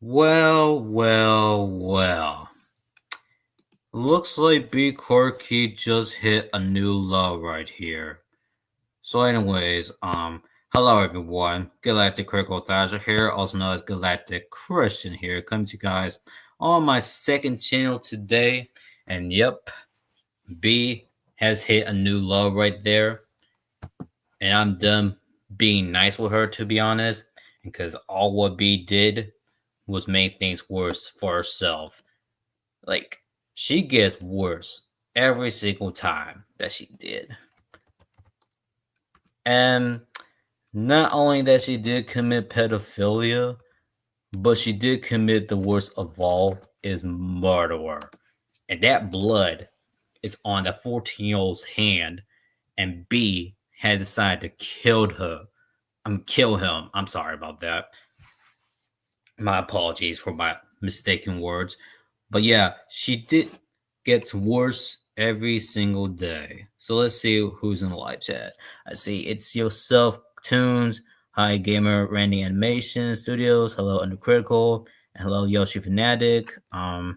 Well. Looks like Bea Koretkii just hit a new low right here. So anyways, hello everyone. Galactic Critical Thatcher here, also known as Galactic Christian here, coming to you guys on my second channel today. And yep, B has hit a new low right there. And I'm done being nice with her, to be honest, because all what B did was make things worse for herself. Like, she gets worse every single time that she did. And not only that she did commit pedophilia, but she did commit the worst of all is murder. And that blood is on the 14-year-old's hand, and B had decided to kill her. Kill him. I'm sorry about that. My apologies for my mistaken words. But yeah, she did gets worse every single day. So let's see who's in the live chat. I see it's yourself, Tunes. Hi, Gamer Randy Animation Studios. Hello, Undercritical. And hello, Yoshi Fanatic. Let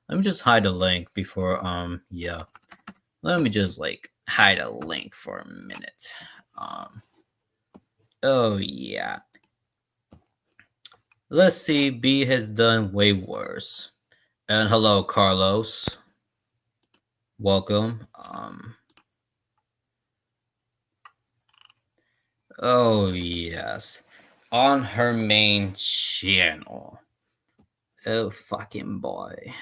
me just hide the link before. Yeah. Let me just hide a link for a minute. Oh yeah. Let's see. B has done way worse. And hello, Carlos. Welcome. Oh yes, on her main channel. Oh fucking boy.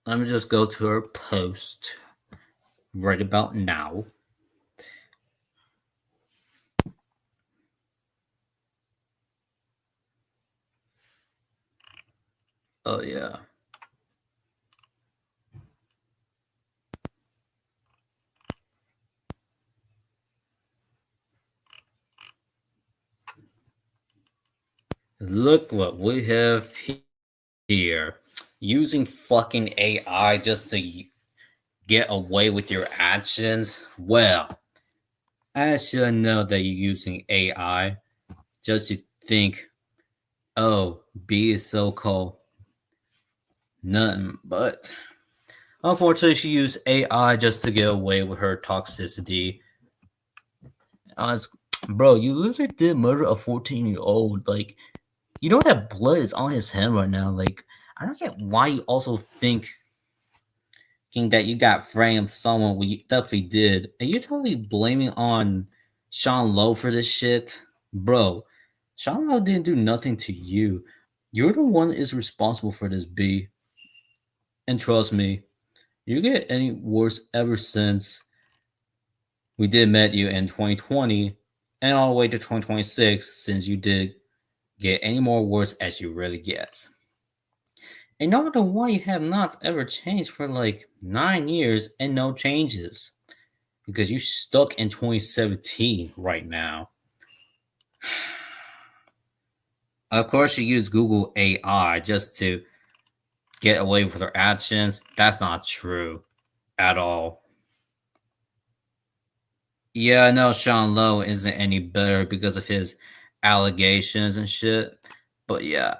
Let me just go to her post right about now. Oh yeah. Look what we have here. Using fucking AI just to get away with your actions. Well, I should know that you're using AI just to think, oh, B is so cold. Nothing but. Unfortunately, she used AI just to get away with her toxicity. Bro, you literally did murder a 14-year-old. Like, you know that blood is on his hand right now. Like, I don't get why you also thinking that you got framed someone when you definitely did. And you're totally blaming on Sean Lowe for this shit. Bro, Sean Lowe didn't do nothing to you. You're the one that is responsible for this, B. And trust me, you get any worse ever since we did met you in 2020 and all the way to 2026 since you did get any more worse as you really get. And not the why you have not ever changed for like 9 years and no changes. Because you stuck in 2017 right now. Of course, you use Google AI just to get away with her actions. That's not true at all. Yeah, I know Sean Lowe isn't any better because of his allegations and shit. But yeah.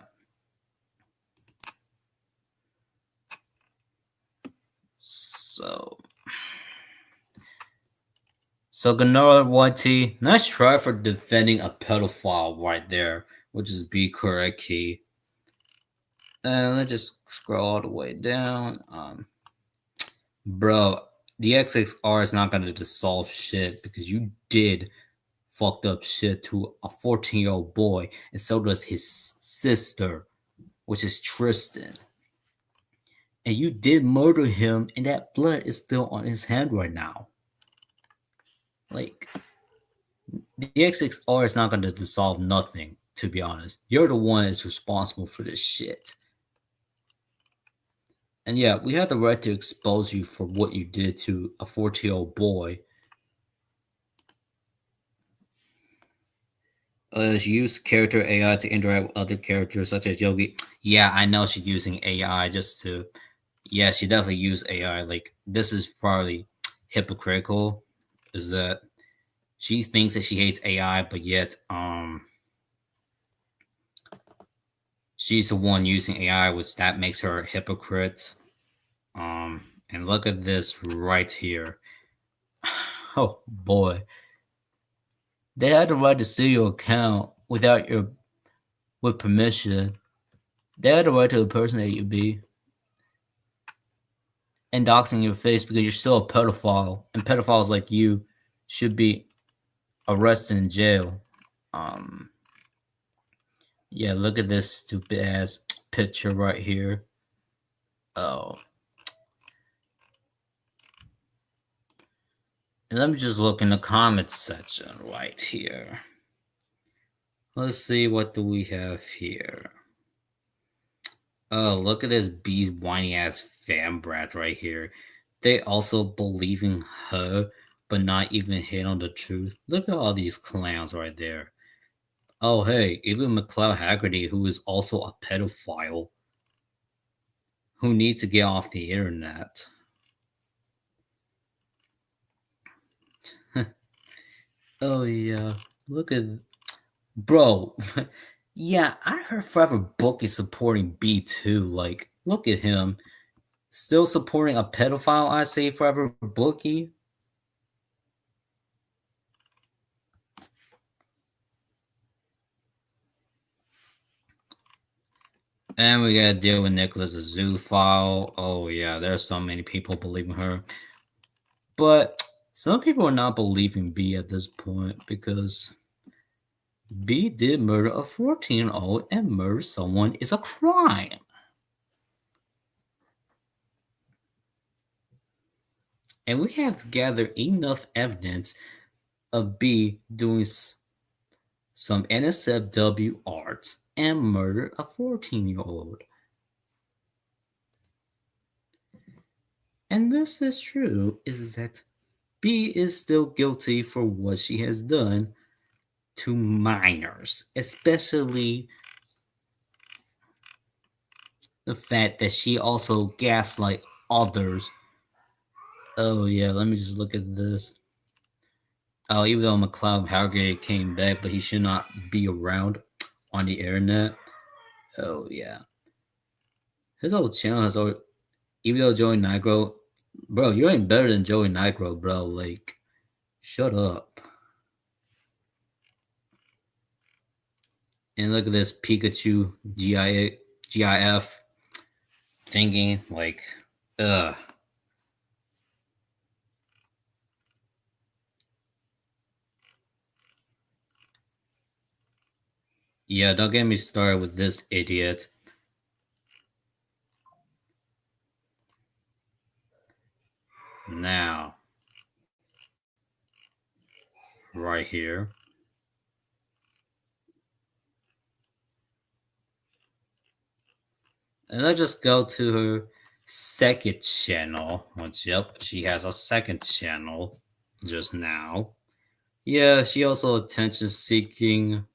So Ganora YT, nice try for defending a pedophile right there, which is Bea Koretkii. And let's just scroll all the way down. Bro, the XXR is not gonna dissolve shit because you did fucked up shit to a 14-year-old boy, and so does his sister, which is Tristan. And you did murder him, and that blood is still on his hand right now. Like, the XXR is not going to dissolve nothing, to be honest. You're the one that's responsible for this shit. And yeah, we have the right to expose you for what you did to a 14-year-old boy. She used character AI to interact with other characters such as Yogi. Yeah, I know she's using AI just to, yeah, she definitely used AI. Like this is probably hypocritical. Is that she thinks that she hates AI, but yet she's the one using AI, which that makes her a hypocrite. And look at this right here. Oh boy, they had the right to steal your account without your with permission. They had the right to impersonate you, B, and doxing your face because you're still a pedophile, and pedophiles like you should be arrested in jail. Um, yeah, look at this stupid ass picture right here. Oh, and let me just look in the comments section right here. Let's see, what do we have here? Oh, look at this bee whiny ass fan brat right here. They also believe in her, but not even hit on the truth. Look at all these clowns right there. Oh, hey, even McLeod Haggerty, who is also a pedophile, who needs to get off the internet. Oh, yeah. Look at. Bro. Yeah, I heard Forever Book is supporting B2. Like, look at him. Still supporting a pedophile, I say, Forever Bookie. And we gotta deal with Nicholas Zoophile. Oh yeah, there's so many people believing her. But some people are not believing B at this point because B did murder a 14-year-old, and murder someone is a crime. And we have to gather enough evidence of B doing some NSFW arts and murder a 14-year-old. And this is true, is that B is still guilty for what she has done to minors, especially the fact that she also gaslight others. Oh yeah, let me just look at this. Oh, even though McLeod Howgate came back, but he should not be around on the internet. Oh yeah, his whole channel has already. Even though Joey Nigro, bro, you ain't better than Joey Nigro, bro. Like, shut up. And look at this Pikachu GIF thinking like, ugh. Yeah, don't get me started with this idiot. Now, right here. And let's just go to her second channel. Which, yep, she has a second channel just now. Yeah, she also attention seeking.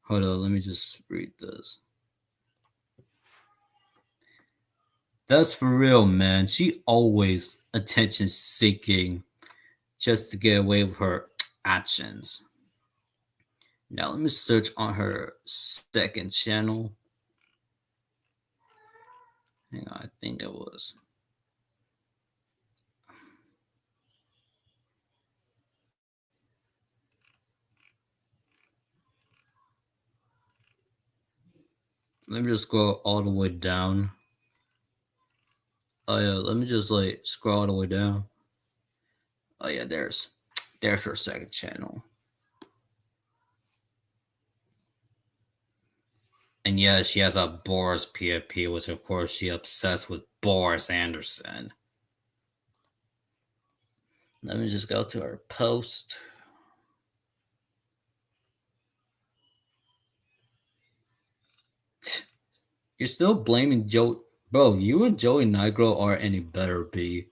Hold on, let me just read this. That's for real, man. She always attention seeking just to get away with her actions. Now let me search on her second channel. Hang on, I think it was. Let me just go all the way down. Oh yeah, let me just like scroll all the way down. Oh yeah, there's her second channel. And yeah, she has a Boris PFP, which of course she obsessed with Boris Anderson. Let me just go to her post. You're still blaming Joe, bro. You and Joey Nigro aren't any better, B.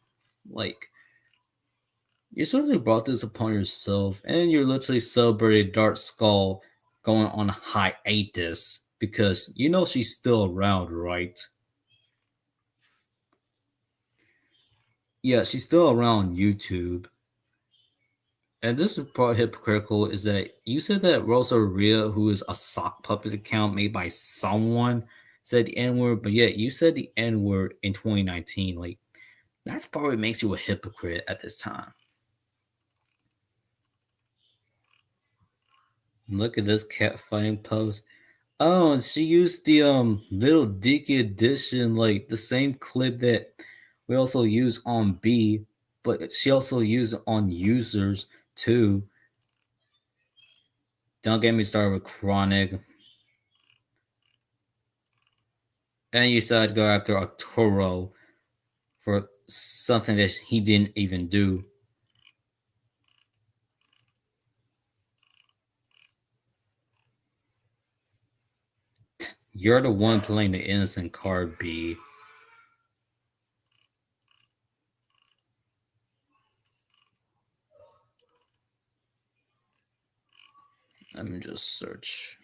Like, you certainly brought this upon yourself, and you're literally celebrating Dark Skull going on hiatus because you know she's still around, right? Yeah, she's still around YouTube. And this is part hypocritical is that you said that Rosa Maria, who is a sock puppet account made by someone, said the N word, but yet you said the N word in 2019. Like, that's probably what makes you a hypocrite at this time. Look at this cat fighting pose. Oh, and she used the Little Dicky edition, like the same clip that we also use on B, but she also used it on users too. Don't get me started with Chronic. And you said go after Arturo for something that he didn't even do. You're the one playing the innocent card, B. Let me just search.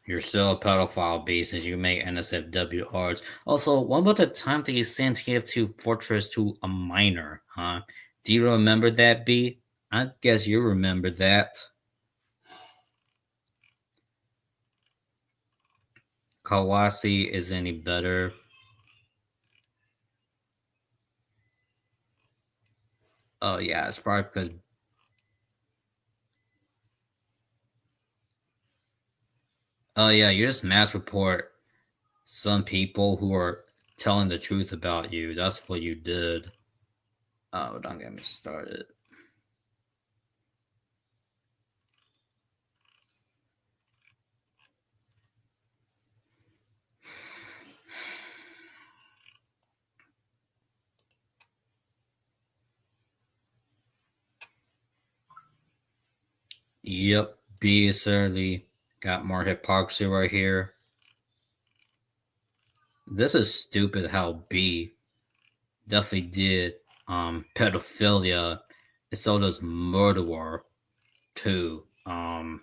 You're still a pedophile, B, since you make NSFW arts. Also, what about the time that you sent TF2 Fortress to a minor, huh? Do you remember that, B? I guess you remember that. Kawasi is any better. Oh, yeah, it's probably because. Oh, yeah, you just mass report some people who are telling the truth about you. That's what you did. Oh, don't get me started. Yep, B certainly got more hypocrisy right here. This is stupid how B definitely did pedophilia and so does murderer too. And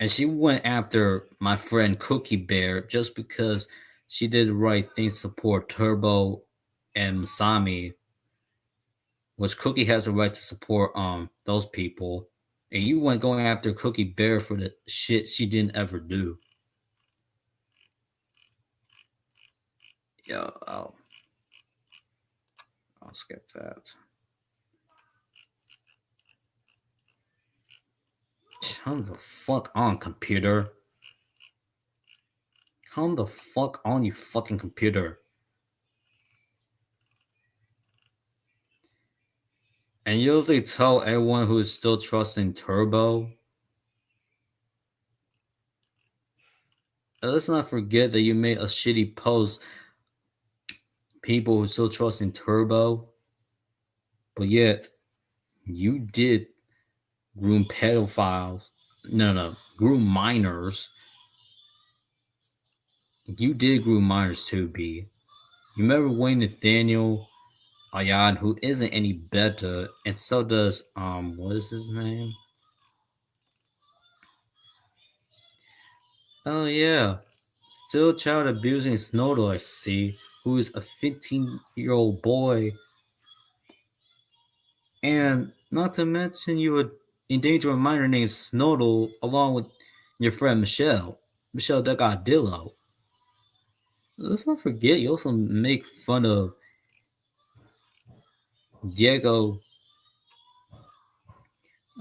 she went after my friend Cookie Bear just because she did the right thing to support Turbo and Masami, which Cookie has a right to support those people. And you went going after Cookie Bear for the shit she didn't ever do. Yeah, I'll skip that. Come the fuck on, computer. Come the fuck on, you fucking computer. And you usually tell everyone who is still trusting Turbo. And let's not forget that you made a shitty post. People who still trusting Turbo, but yet you did groom pedophiles. No, groom minors. You did groom minors too, B. You remember Wayne Nathaniel Ayad, who isn't any better, and so does what is his name? Oh yeah. Still child abusing Snowdle, I see, who is a 15-year-old boy. And not to mention you would endanger a minor named Snowdle along with your friend Michelle Delgadillo. Let's not forget you also make fun of Diego.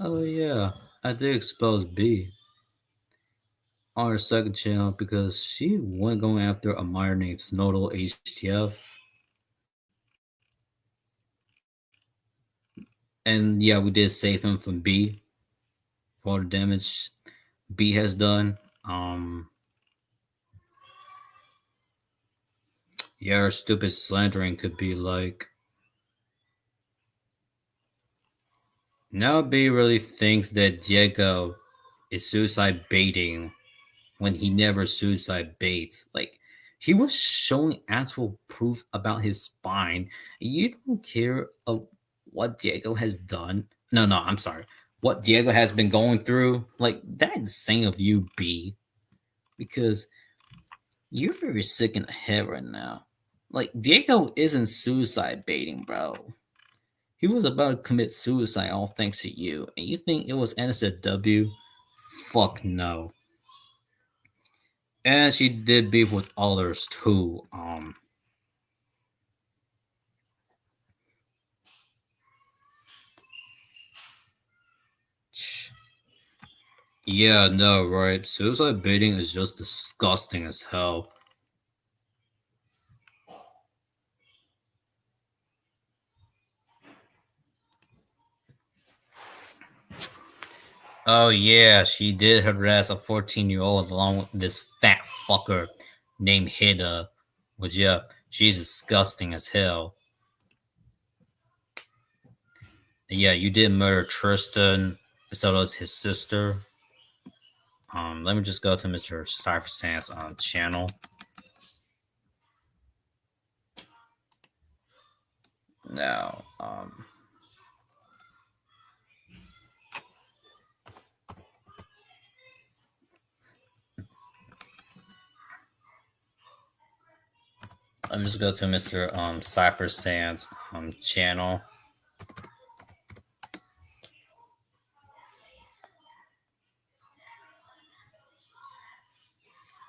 Oh yeah, I did expose B on her second channel because she went going after a minor named Snowdle HTF. And yeah, we did save him from B for all the damage B has done. Yeah, her stupid slandering could be like. Now B really thinks that Diego is suicide baiting when he never suicide baits. Like, he was showing actual proof about his spine. You don't care of what Diego has done. No, I'm sorry. what Diego has been going through. Like, that's insane of you, B, because you're very sick in the head right now. Like, Diego isn't suicide baiting, bro. He was about to commit suicide all thanks to you, and you think it was NSFW? Fuck no. And she did beef with others too. Yeah, no, right. Suicide baiting is just disgusting as hell. Oh yeah, she did harass a 14-year-old along with this fat fucker named Hida. Which yeah, she's disgusting as hell. Yeah, you did murder Tristan, so does his sister. Let me just go to Mr. Cypher Sans channel. Now, let me just go to Mr. Cypher Sans channel.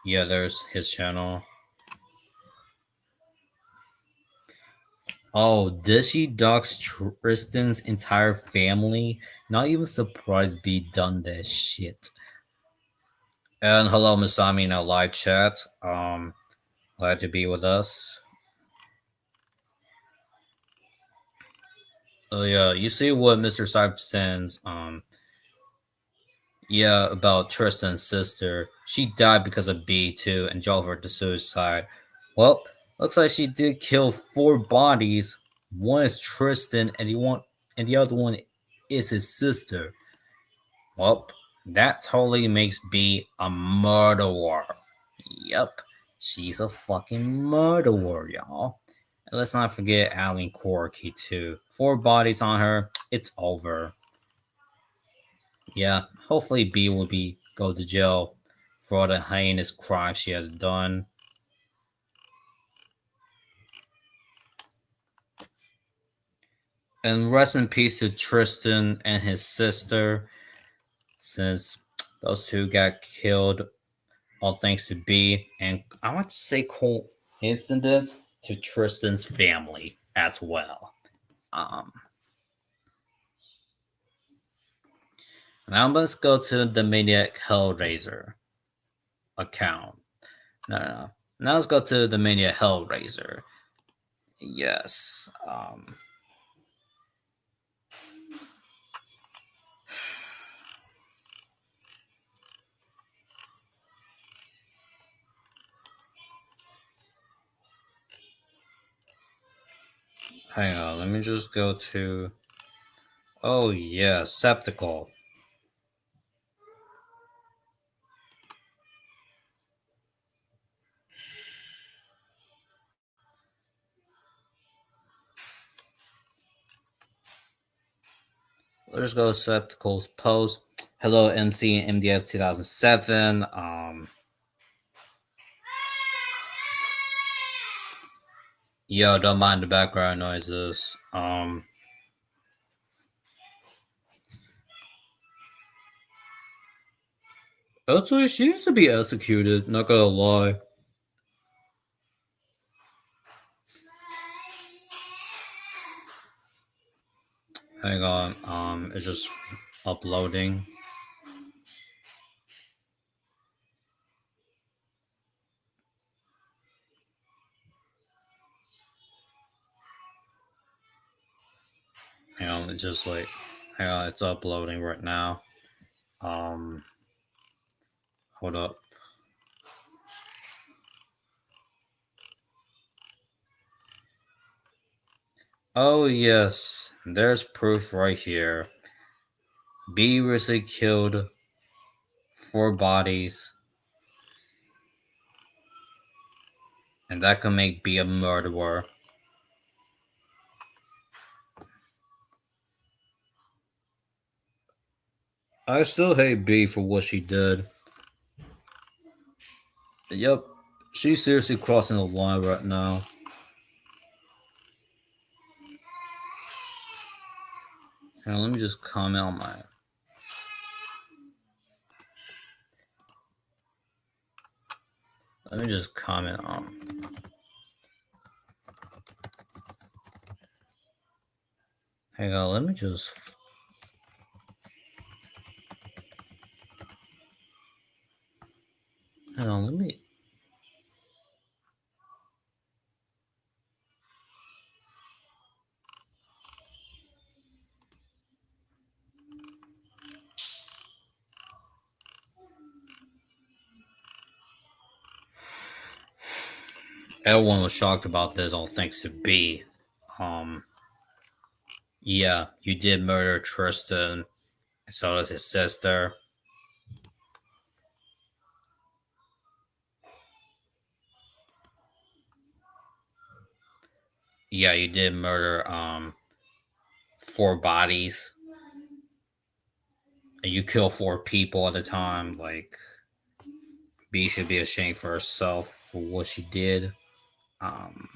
Yeah, there's his channel. Oh, did she dox Tristan's entire family? Not even surprised B done that shit. And hello, Masami in our live chat. Glad to be with us. Oh yeah, you see what Mr. Cypher sends. Yeah, about Tristan's sister. She died because of B too, and drove her to suicide. Well, looks like she did kill 4 bodies. One is Tristan, and the other one is his sister. Well, that totally makes B a murderer. Yep, she's a fucking murderer, y'all. And let's not forget Bea Koretkii too. 4 bodies on her. It's over. Yeah, hopefully B will be go to jail for all the heinous crimes she has done. And rest in peace to Tristan and his sister, since those two got killed, all thanks to B. And I want to say coincidence to Tristan's family as well. Um, Now let's go to the Maniac Hellraiser account. No. Now let's go to the Maniac Hellraiser. Yes. Hang on, let me just go to. Oh yeah, Septical. Let's go to Septical's post. Hello, MC and MDF 2007. Yo, don't mind the background noises. Actually, she needs to be executed. Not gonna lie. Hang on. It's just uploading. Hang on, it's just like, hang on, it's uploading right now. Hold up. Oh yes, there's proof right here. B recently killed 4 bodies, and that could make B a murderer. I still hate B for what she did. Yep, she's seriously crossing the line right now. Hang on, let me just comment on my. Let me just comment on. Hang on, let me just. Hang on, let me. Everyone was shocked about this, all thanks to B. Um, yeah, you did murder Tristan, and so does his sister. Yeah, you did murder 4 bodies. And you kill 4 people at a time. Like B should be ashamed for herself for what she did. Um,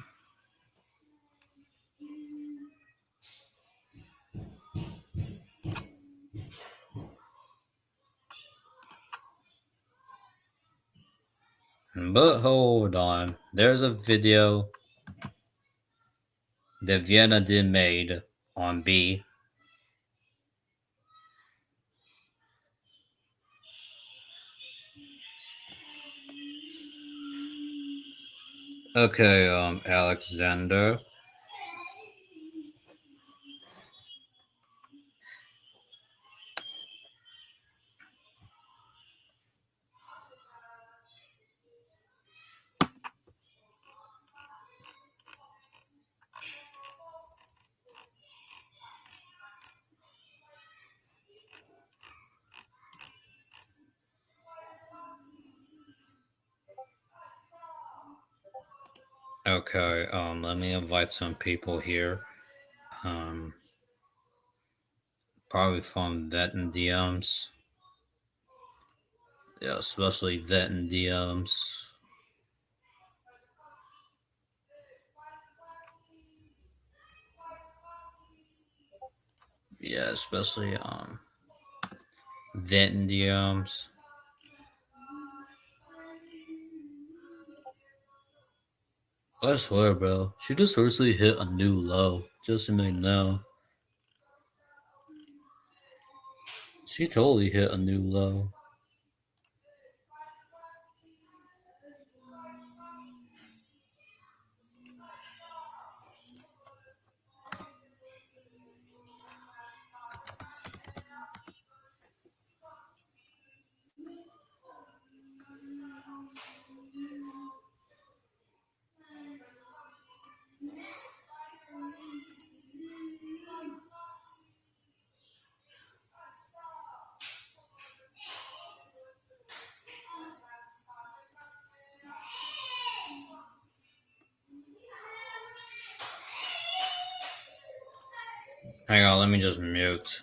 but hold on, there's a video that Vienna did made on B. Okay, Alexander. Okay, let me invite some people here. Um, Probably from Vet and DMs. Yeah, especially Vet and DMs. Yeah, especially Vet and DMs. I swear, bro, she just seriously hit a new low. Just to make know, she totally hit a new low. Hang on, let me just mute.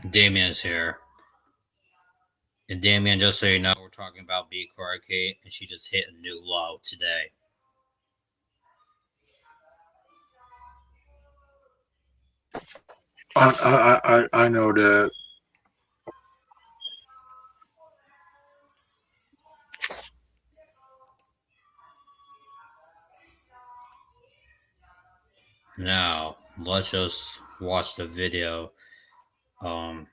Damien's here. And Damien, just so you know, we're talking about Bea Koretkii, and she just hit a new low today. I know that. Now, let's just watch the video. Um,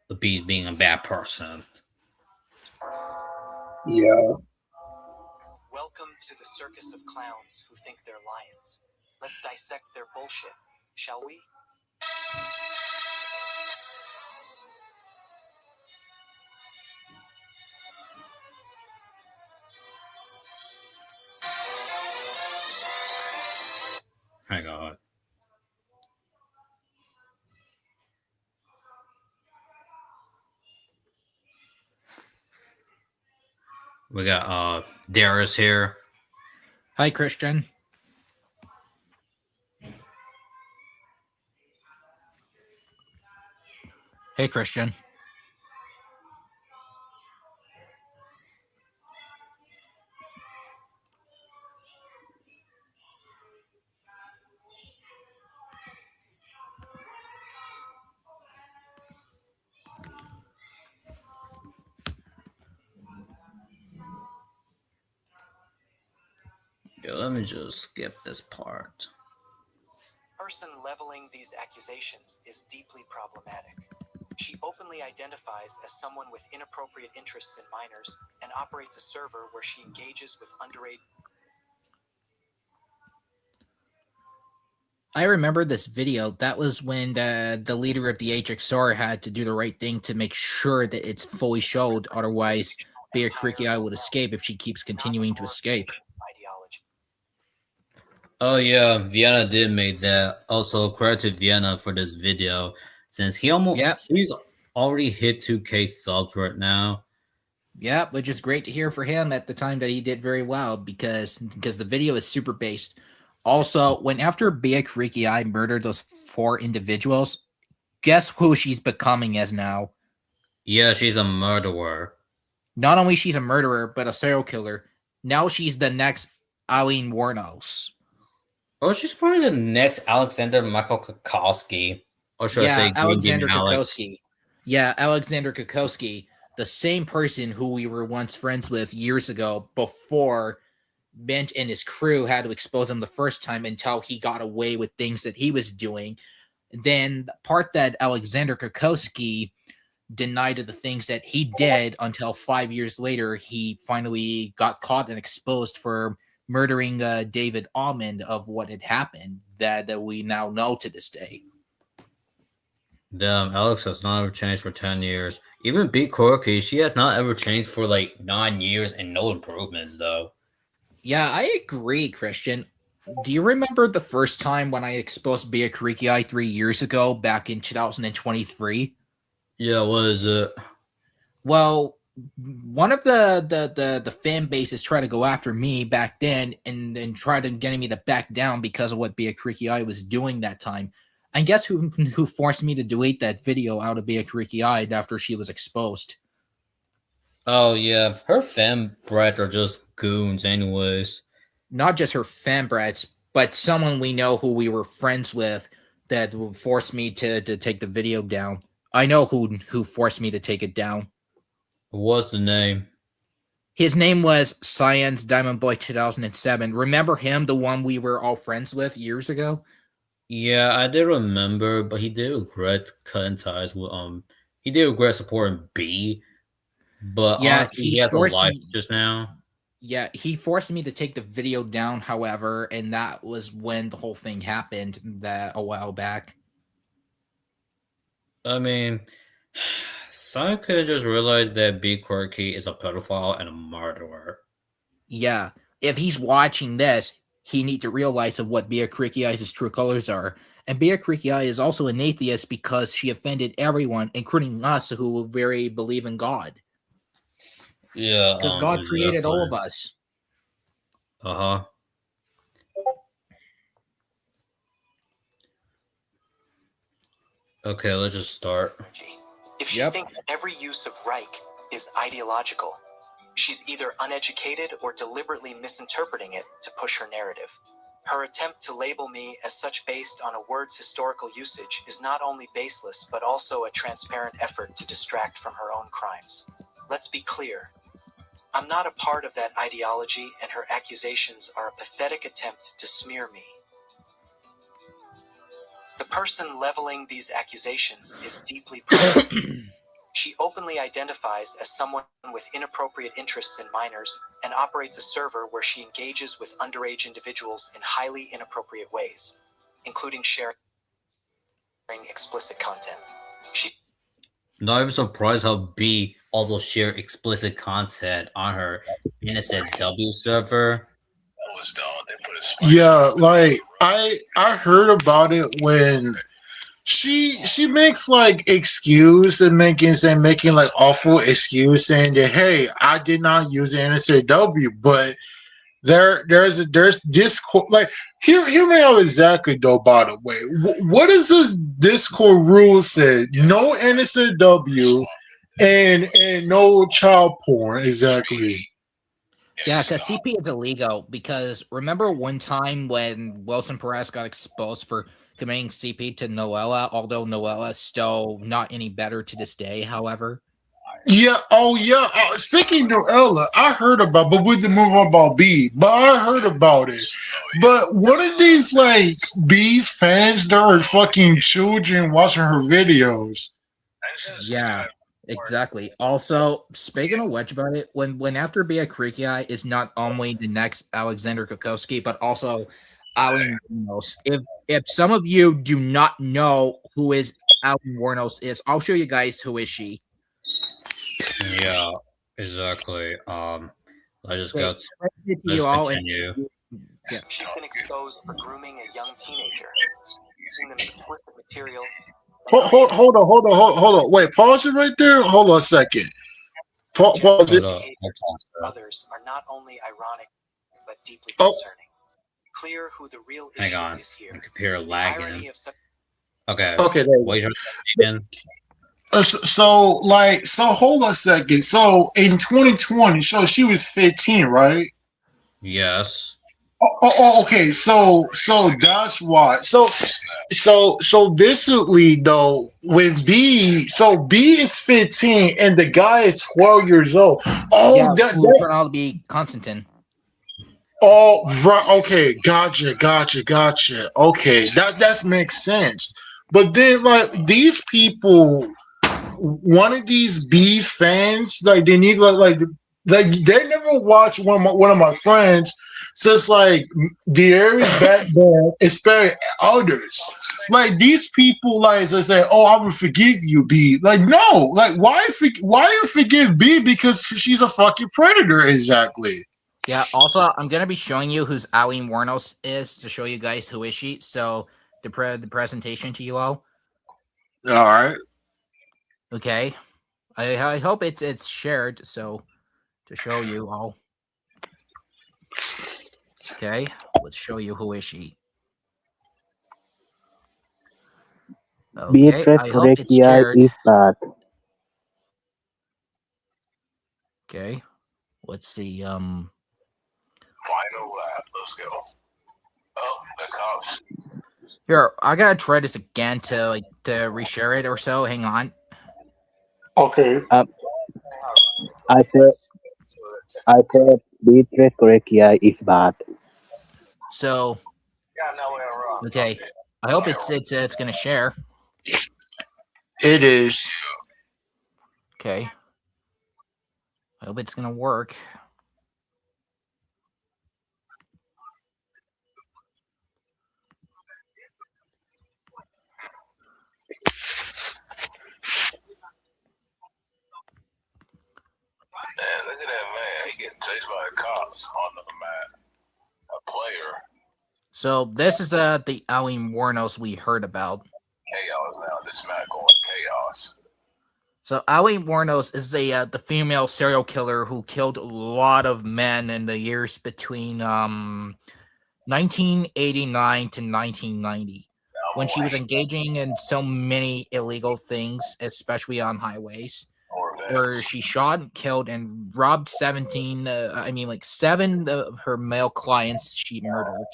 the Bea being a bad person. Yeah. Welcome to the circus of clowns who think they're lions. Let's dissect their bullshit, shall we? Hang on. We got Darius here. Hi, Christian. Hey, Christian. Yeah, let me just skip this part. Person leveling these accusations is deeply problematic. She openly identifies as someone with inappropriate interests in minors and operates a server where she engages with underage. I remember this video. That was when the leader of the HXR had to do the right thing to make sure that it's fully showed. Otherwise, Bea Koretkii would escape if she keeps continuing to escape. Ideology. Oh yeah, Vienna did make that. Also, credit to Vienna for this video, since he's already hit 2K subs right now. Yeah, which is great to hear for him at the time that he did very well because the video is super based. Also, when after Bea Koretkii murdered those 4 individuals, guess who she's becoming as now? Yeah, she's a murderer. Not only she's a murderer, but a serial killer. Now she's the next Eileen Warnos. Oh, she's probably the next Alexander Michael Kokoski. Or should I say Alexander Green Alex? Kokoski. Yeah, Alexander Kokoski, the same person who we were once friends with years ago before Bent and his crew had to expose him the first time until he got away with things that he was doing. Then the part that Alexander Kokoski denied of the things that he did until 5 years later, he finally got caught and exposed for murdering David Almond of what had happened that we now know to this day. Damn, Alex has not ever changed for 10 years. Even Bea Koretkii, she has not ever changed for like 9 years and no improvements though. Yeah, I agree, Christian. Do you remember the first time when I exposed Bea Koretkii 3 years ago, back in 2023? Yeah, what is it? Well, one of the fan bases tried to go after me back then and tried to getting me to back down because of what Bea Koretkii was doing that time. And guess who forced me to delete that video out of Bea Koretkii after she was exposed? Oh yeah, her fan brats are just goons anyways. Not just her fan brats, but someone we know who we were friends with that forced me to take the video down. I know who forced me to take it down. What's the name? His name was Science Diamond Boy 2007. Remember him, the one we were all friends with years ago? Yeah, I did remember, but he did regret cutting ties with he did regret supporting B. But Yeah, honestly, he has a life just now. Yeah, he forced me to take the video down, however, and that was when the whole thing happened that a while back. I mean, Simon could have just realized that Bea Koretkii is a pedophile and a murderer. Yeah, if he's watching this, he need to realize of what Bea Koretkie's true colors are. And Bea Koretkii is also an atheist because she offended everyone, including us who very believe in God. Yeah, Because God created all of us. Uh-huh. Okay, let's just start. If she thinks every use of Reich is ideological, she's either uneducated or deliberately misinterpreting it to push her narrative. Her attempt to label me as such based on a word's historical usage is not only baseless, but also a transparent effort to distract from her own crimes. Let's be clear. I'm not a part of that ideology, and her accusations are a pathetic attempt to smear me. The person leveling these accusations is deeply problematic. She openly identifies as someone with inappropriate interests in minors and operates a server where she engages with underage individuals in highly inappropriate ways, including sharing explicit content. Not even surprised how B also shared explicit content on her NSFW server. Yeah, like I heard about it when she makes like excuse and making like awful excuse saying that hey, I did not use the NSAW, but there's Discord like hear me out exactly though. By the way, what is this Discord rule said? No NSAW and no child porn exactly. Yeah, because CP is illegal. Because remember one time when Wilson Perez got exposed for committing CP to Noella, although Noella is still not any better to this day, however. Yeah. Oh, yeah. Speaking to Ella, I heard about, but with the move on about B, but I heard about it. But what are these like B's fans that are fucking children watching her videos? Yeah, exactly. Also, speaking of which about it, when after Bea Koretkii is not only the next Alexander Kokoski, but also Alan Warnos. If some of you do not know who is Alan Warnos is, I'll show you guys who is she. Yeah, exactly. I just Wait, got let's let's all continue. Yeah. She's been exposed for grooming a young teenager, using them explicit material. Hold on. Wait, pause it right there. Hold on a second. Pause it. Others are not only ironic, but deeply Oh. concerning. Clear who the real Hang issue on, is here. my computer The irony lagging. of such Okay, Okay, there you what you again? So hold on a second. So in 2020, so she was 15, right? Yes. Okay. So that's why. So basically though, when B is 15 and the guy is 12 years old. Oh, yeah, who turned out to be Constantine. Oh, right. Okay, gotcha. Okay, that makes sense. But then, like these people, one of these Bees fans, like they need like they never watched one of my friends. So it's like the areas back there, especially others. Like these people, like as I say, oh, I will forgive you, B. Like no, like why you forgive B because she's a fucking predator, exactly. Yeah, also, I'm going to be showing you who's Aline Warnos is to show you guys who is she. So, the presentation to you all. All right. Okay. I hope it's shared, so to show you all. Okay, let's show you who is she. Okay, I hope it's shared. Is bad. Okay, let's see. Final lap. Let's go. Oh, the cops. Here, I gotta try this again to reshare it or so. Hang on. Okay. I said Beatrice Koretkii is bad. So, okay, I hope it's gonna share. It is. Okay. I hope it's gonna work. Man, look at that man. He getting chased by the cops on the map. A player. So this is the Aline Warnos we heard about. Chaos now. This map going chaos. So Aline Warnos is the female serial killer who killed a lot of men in the years between 1989 to 1990. when she was engaging in so many illegal things, especially on highways, where she shot and killed and robbed 7 of her male clients she murdered.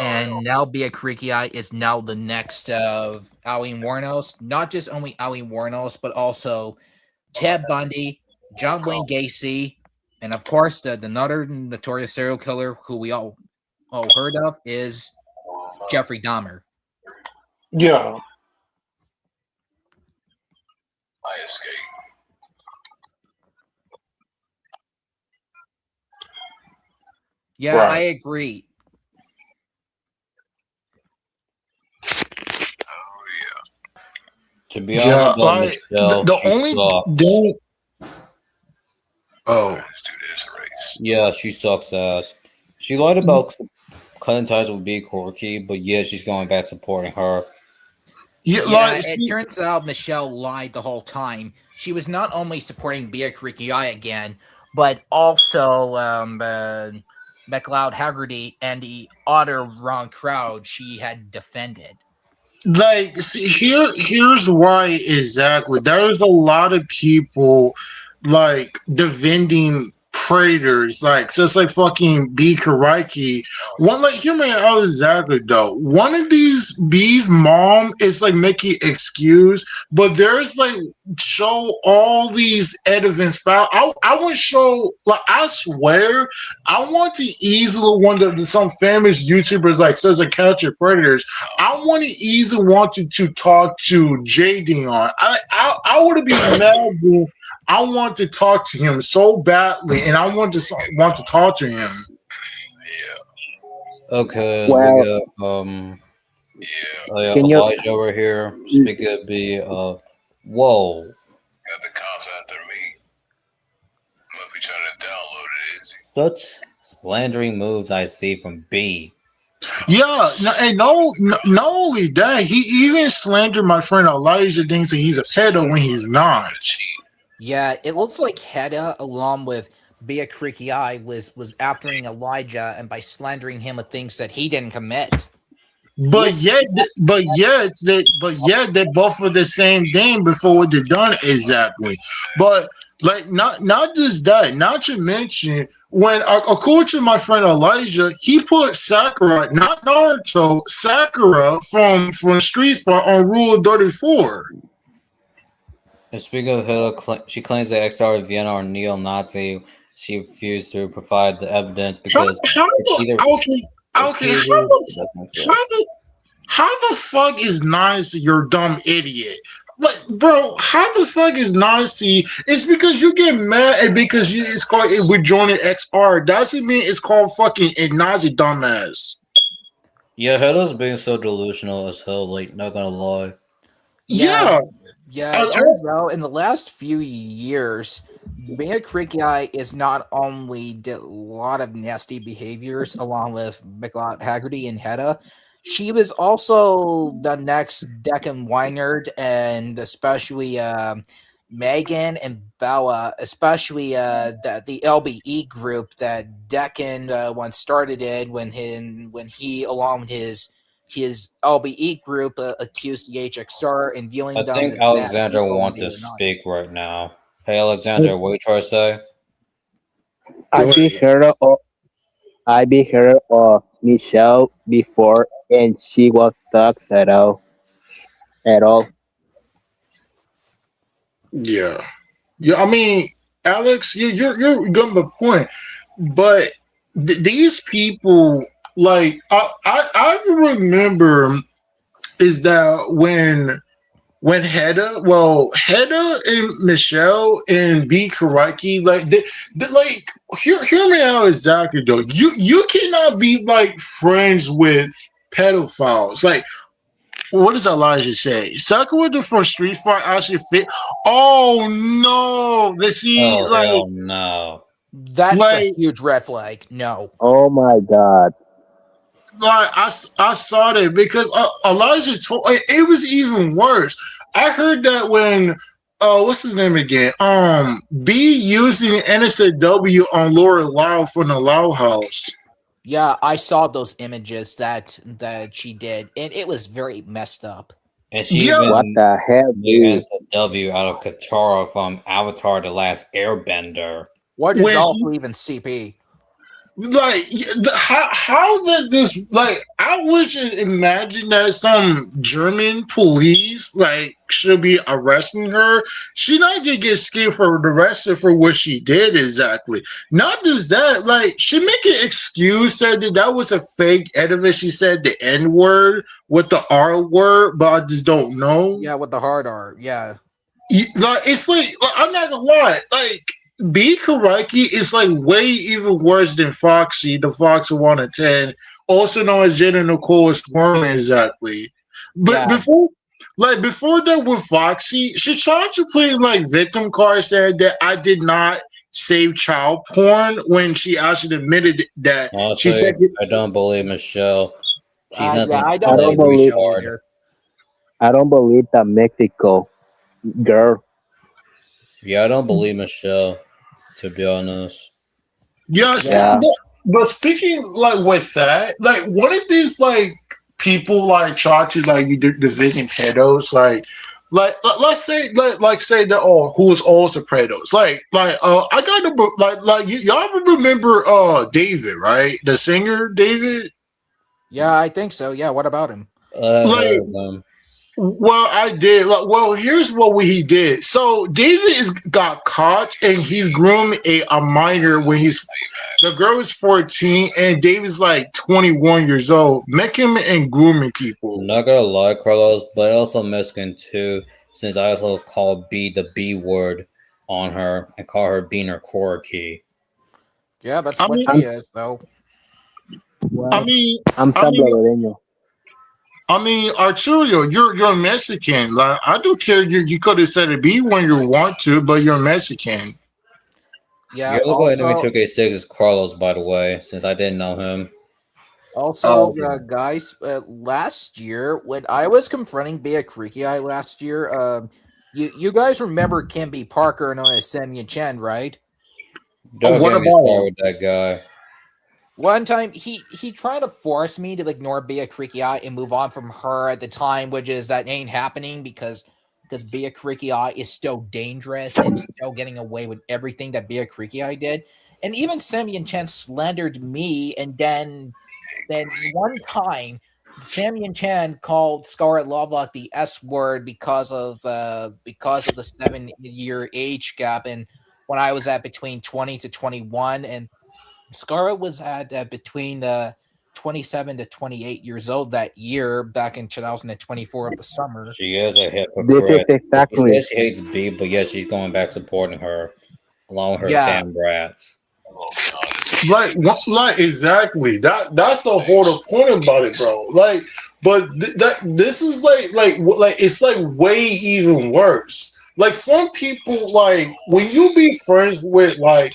And now Bea Koretkii is now the next of Aileen Wuornos. Not just only Aileen Wuornos, but also Ted Bundy, John Wayne Gacy, and of course the another notorious serial killer who we all heard of is Jeffrey Dahmer. Yeah. I escaped. Yeah, Right. I agree. Oh yeah. To be Yeah, honest about like Michelle, the she only sucks. thing. Oh, Let's do this race. Yeah, she sucks ass. She lied about cutting ties with Bea Koretkii, but yeah, she's going back supporting her. yeah, Yeah, like it see, turns out Michelle lied the whole time. She was not only supporting Bea Koretkii again, but also McLeod Haggerty and the other wrong crowd she had defended. like see here's why exactly. There's a lot of people like defending predators, like just like fucking B Karaki. One like hear me out exactly though. One of these B's mom is like making excuse, but there's like show all these evidence found. I want to show like I swear I want to easily one of some famous YouTubers like says a capture predators. I want to easily wanted to talk to J Dion. I would be mad if I want to talk to him so badly, and I want to talk to him. Yeah. Okay, Well, we got Yeah. can you Elijah over here. Speaking of Bea, whoa. Got the cops after me. Must be trying to download it. Is he? Such slandering moves I see from B. Yeah, no, and not only that, he even slandered my friend Elijah, thinks that he's a pedo when he's not. Yeah, it looks like Hedda, along with Bea Koretkii, was aftering Elijah and by slandering him with things that he didn't commit. But yet they both were the same thing before they're done exactly. But like not just that, not to mention when according to my friend Elijah, he put Sakura, not Naruto, Sakura from Street Fighter on Rule 34. And speaking of her, she claims that XR of Vienna are neo-Nazi. She refused to provide the evidence because How it's either okay how the fuck is Nazi, you dumb idiot? Like, bro, how the fuck is Nazi? It's because you get mad and because it's called we're joining XR. Doesn't mean it's called fucking a Nazi dumbass. Yeah, Hedda's being so delusional as hell, like, not gonna lie. Yeah. Yeah, it turns out in the last few years, Bea Koretkii is not only did a lot of nasty behaviors along with McLeod Haggerty and Hedda, she was also the next Deccan Weinert and especially Megan and Bella, especially the LBE group that Deccan once started in when he along with his LBE group accused the HXR and viewing I them think as bad Alexander people when wants they to were not. speak right now. Hey, Alexander, what you trying to say? I be heard of Michelle before, and she was sucks at all. Yeah. Yeah, I mean, Alex, you're getting the point, but these people, like, I remember is that when Hedda and Michelle and B Karaki, like, they like, hear me out exactly though. You cannot be like friends with pedophiles, like. What does Elijah say? Sakura from Street Fighter actually fit. Oh no! Let's see, Oh, hell no. That's a like, huge red flag. No. Oh my god. I saw that because Elijah told it was even worse. I heard that when what's his name again? B using NSFW on Laura Lau from the Lau House. Yeah, I saw those images that she did, and it was very messed up. And she Yeah, What even the hell, blew dude? NSW out of Katara from Avatar: The Last Airbender. What is when also she even CP? like how did this like I would just imagine that some German police like should be arresting her. She not gonna get scared for the arrested for what she did exactly. Not just that, like she make an excuse said that that was a fake edit. She said the N word with the R word, but I just don't know. Yeah, with the hard R. Yeah. Like it's like I'm not gonna lie, like Bea Koretkii is like way even worse than Foxy, the Fox of 1 to 10, also known as Jenna Nicole Storm exactly. But Yeah. before that with Foxy, she tried to play like victim card said that I did not save child porn when she actually admitted that she Honestly, took it. I don't believe Michelle. She's Yeah, nothing I to I don't play don't believe with believe Michelle hard. either. I don't believe that Mexico girl. Yeah, I don't believe Michelle, to be honest. Yes, Yeah. Yeah. but speaking like with that, like what if these like people like try to like be division pedos, let's say like say that who's all Sopranos, I got to like y'all remember David, right, the singer David. Yeah, I think so. Yeah, what about him? I Like heard of them. well, I did. Like, well, here's what he did. So David is got caught, and he's grooming a minor when he's the girl is 14, and David's like 21 years old. Making and grooming people. I'm not gonna lie, Carlos, but also Mexican too, since I also call B the B word on her and call her Beaner Koretkii. Yeah, that's I what mean, she I'm is, though. I well. mean, I'm I mean, salvadoreño. Arturo, you're Mexican. Like, I don't care. You could have said it B when you want to, but you're Mexican. Yeah, Your local enemy also 2K6 is Carlos, by the way, since I didn't know him. Also, Oh, guys, last year when I was confronting Bea Koretkii last year, you guys remember Kimby Parker, known as Semyon Chen, right? Don't what get me about started with that guy. One time he tried to force me to ignore Bea Koretkii and move on from her at the time, which is that ain't happening because Bea Koretkii is still dangerous and still getting away with everything that Bea Koretkii did. And even Semyon Chen slandered me, and then one time, Sammy Chan called Scarlett Lovelock the S word because of the 7 year age gap, and when I was at between 20 to 21, and Scarlett was at between 27 to 28 years old that year back in 2024 of the summer. She is a This is hypocrite. She exactly. says she hates B, but yet she's going back supporting her, along with her Yeah, fan brats. like exactly that's the whole point about it, bro. Like, but that this is like it's like way even worse. Like some people like when you be friends with like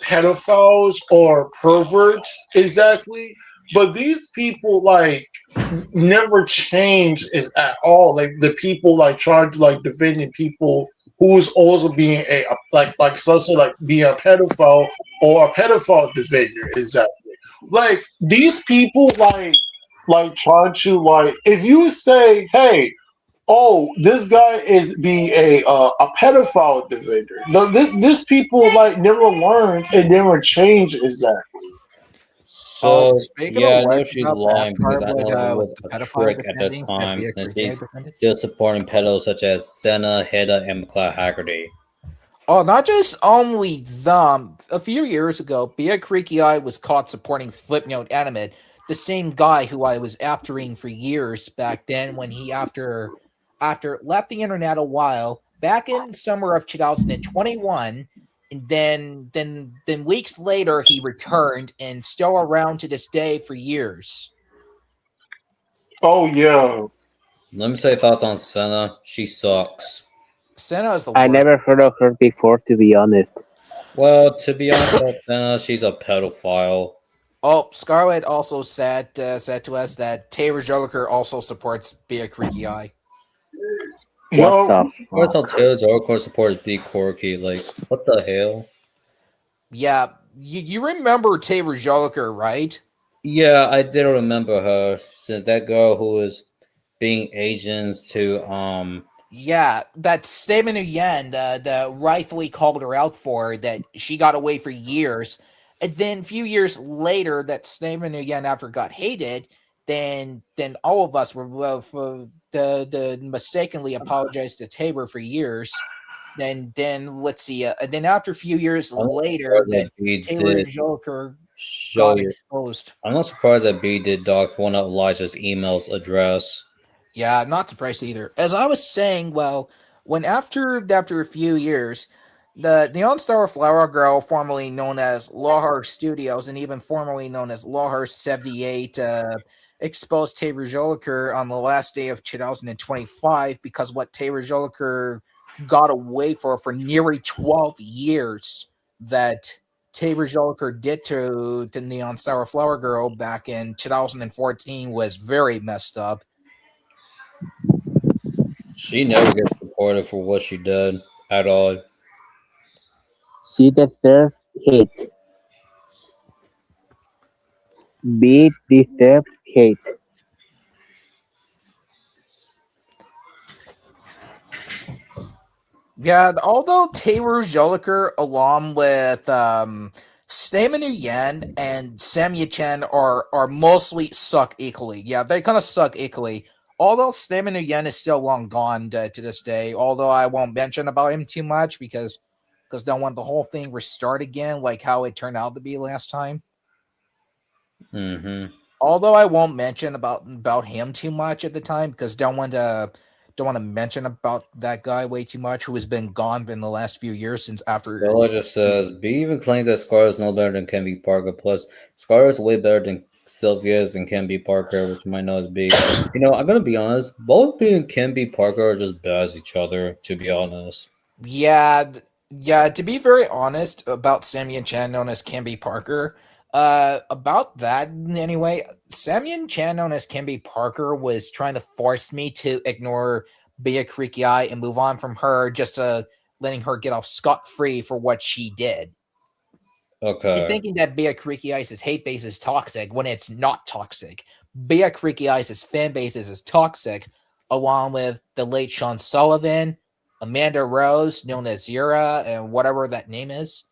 pedophiles or perverts exactly, but these people like never change is at all. Like the people like trying to like defending people who's also being a like such like being a pedophile or a pedophile defender exactly. Like these people like trying to like if you say hey oh this guy is being a pedophile defender. No, this people like never learns and never change exactly. So, speaking of yeah, I know which, she's about that lying because part I know it with was the a pedophile trick at the defending that time, Bea and Koretkii she's defended. still supporting pedos such as Senna, Hida, and McLeod Haggerty. Oh, not just only them. A few years ago, Bea Koretkii was caught supporting Flipnote Animate, the same guy who I was aftering for years back then when he after left the internet a while back in summer of 2021, and then weeks later he returned and still around to this day for years. Oh yeah. Let me say thoughts on Senna. She sucks. Senna is the I worst. never heard of her before, to be honest. Well, to be honest about Senna, she's a pedophile. Oh, Scarlett also said to us that Taylor Joliker also supports Bea Koretkii. What Yo, the What's fuck? on Taylor Jordan supports B Corky? Like, what the hell? Yeah, you remember Taylor Joliker, right? Yeah, I did remember her since that girl who was being agents to Yeah, that statement again, the rightfully called her out for that she got away for years, and then a few years later, that statement again after got hated, then all of us were for the mistakenly apologized to Tabor for years. Then let's see, and then after a few years I'm not later, surprised that that B Taylor did Joker show got you. exposed. I'm not surprised that B did doc one of Elijah's emails address. Yeah, not surprised either. As I was saying, well, when after a few years, the Neon Star Flower Girl, formerly known as Lawhar Studios and even formerly known as Lawhar 78, exposed Taylor Joliker on the last day of 2025 because what Taylor Joliker got away for nearly 12 years that Taylor Joliker did to Neon Star Flower Girl back in 2014 was very messed up. She never gets supported for what she did at all. She deserves hate. B deserves hate. Yeah, although Taylor Joliker, along with Stamen Yen and Samya Chen, are mostly suck equally. Yeah, they kind of suck equally. Although Stamen Yen is still long gone to this day. Although I won't mention about him too much because don't want the whole thing restart again, like how it turned out to be last time. Mm-hmm. Although I won't mention about him too much at the time because don't want to mention about that guy way too much who has been gone in the last few years since after. Bella just says B even claims that Scar is no better than Kenby Parker. Plus, Scar is way better than Sylvia's and Kenby Parker, which might know as B. You know, I'm gonna be honest. Both B and Kenby Parker are just bad as each other. To be honest. Yeah, yeah. To be very honest about Samuel Chan, known as Kimby Parker, about that anyway. Samuel Chan, known as Kimby Parker, was trying to force me to ignore Bea Koretkii and move on from her, just letting her get off scot free for what she did. And Okay. thinking that Bea Koretkii hate base is toxic when it's not toxic. Bea Koretkii fan base is toxic, along with the late Sean Sullivan, Amanda Rose, known as Yura, and whatever that name is,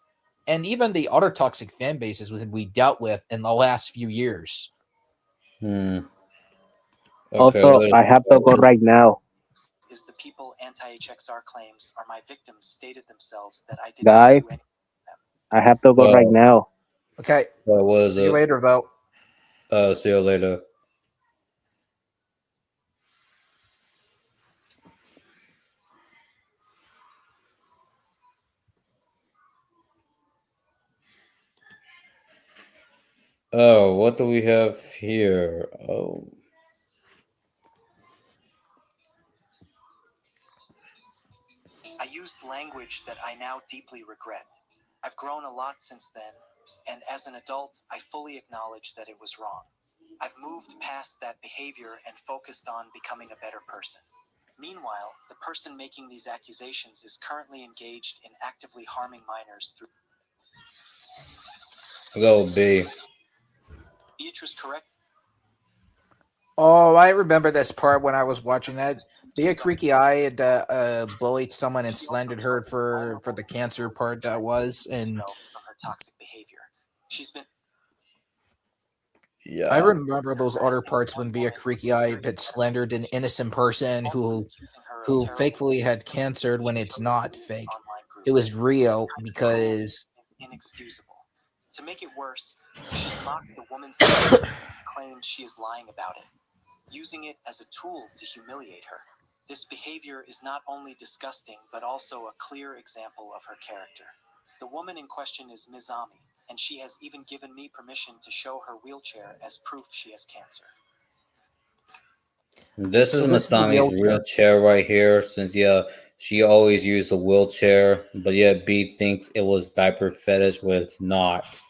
and even the other toxic fan bases we dealt with in the last few years. Hmm. Okay. Also, I have to go right now. Is the people anti-HXR claims are my victims stated themselves that I did not Guys, do anything to them. I have to go right Uh, now. Okay, what is see you it? later, though. See you later. Oh, what do we have here? Oh, I used language that I now deeply regret. I've grown a lot since then, and as an adult, I fully acknowledge that it was wrong. I've moved past that behavior and focused on becoming a better person. Meanwhile, the person making these accusations is currently engaged in actively harming minors through go B. Beatrice correct. Oh, I remember this part when I was watching that. Bea Koretkii had bullied someone and She also slandered her targeted for vulnerable the women cancer who part that tried to was, distance and themselves from her toxic behavior. She's been I Yeah. remember those other harassing parts one when Bea woman who Koretkii deserted had her, slandered an innocent person also accusing her of who terrible fakely things. had cancer when She it's chose to not leave the fake. online It group. was This real kind of cruelty because is inexcusable. To make it worse, she's mocked the woman's name and claimed she is lying about it, using it as a tool to humiliate her. This behavior is not only disgusting, but also a clear example of her character. The woman in question is Mizami, and she has even given me permission to show her wheelchair as proof she has cancer. This is so this is the Masami's real wheelchair. chair right here. Since yeah, she always used a wheelchair, but yeah, B thinks it was diaper fetish, but it's not.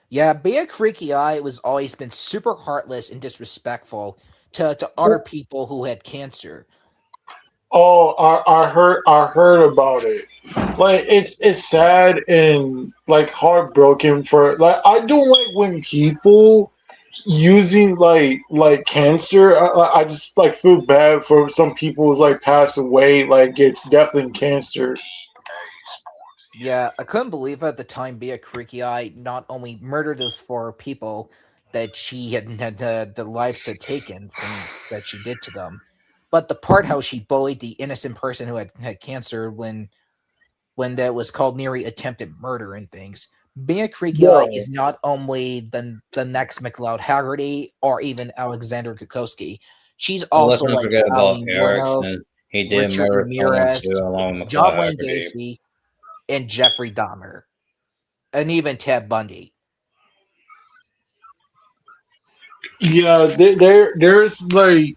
Yeah, Bea Koretkii was always been super heartless and disrespectful to other people who had cancer. Oh, I heard about it. Like it's sad and like heartbroken for like I don't like when people using like cancer. I just like feel bad for some people's like pass away like it's definitely cancer. Yeah, I couldn't believe at the time Bea Koretkii not only murdered those four people that she had the lives had taken from that she did to them, but the part how she bullied the innocent person who had cancer when that was called nearly attempted murder and things. Bea Koretkii Yeah. is not only the next McLeod Haggerty or even Alexander Kokoski. She's And let's also not like forget about Ali Warnoff, Erickson. He did Richard murder someone Ramirez, too, along with John McLeod Wayne Haggerty. Gacy, and Jeffrey Dahmer, and even Ted Bundy. Yeah, there's like